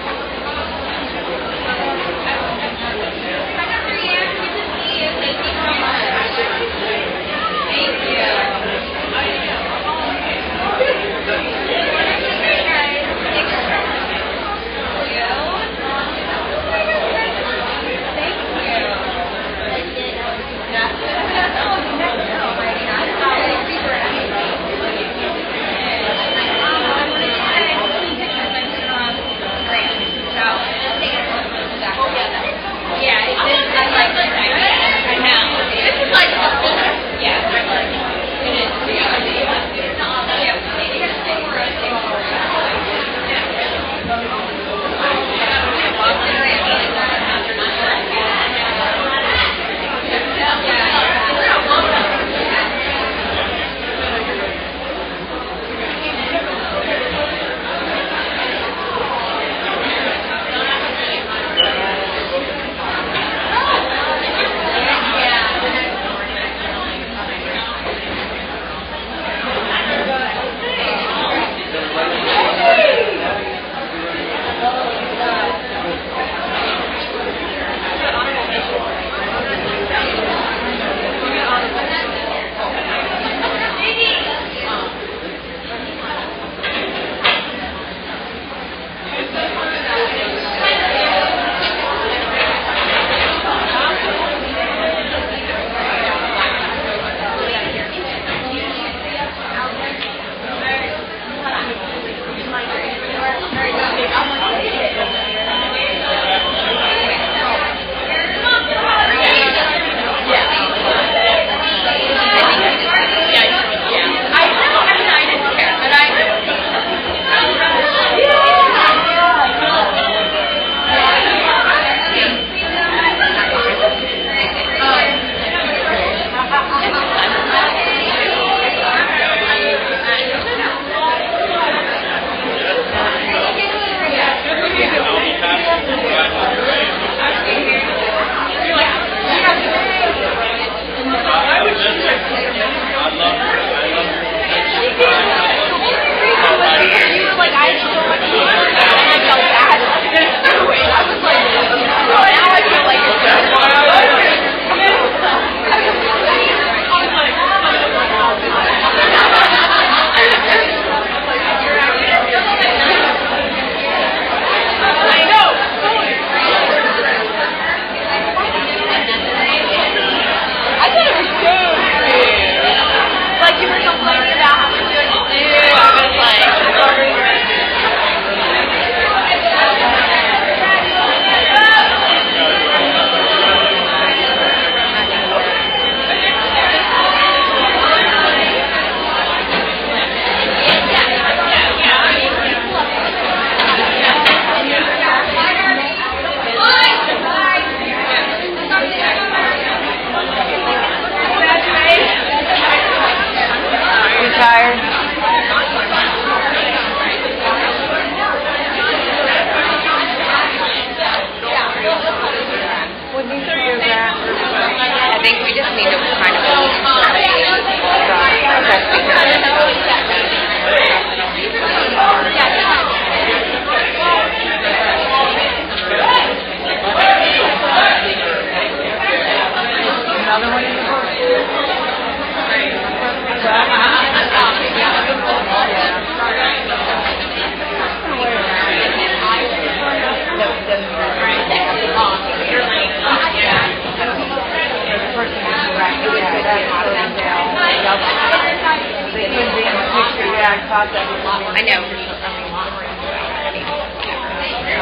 know.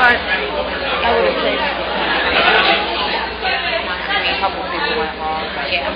But I would have said a couple people went wrong. Yeah.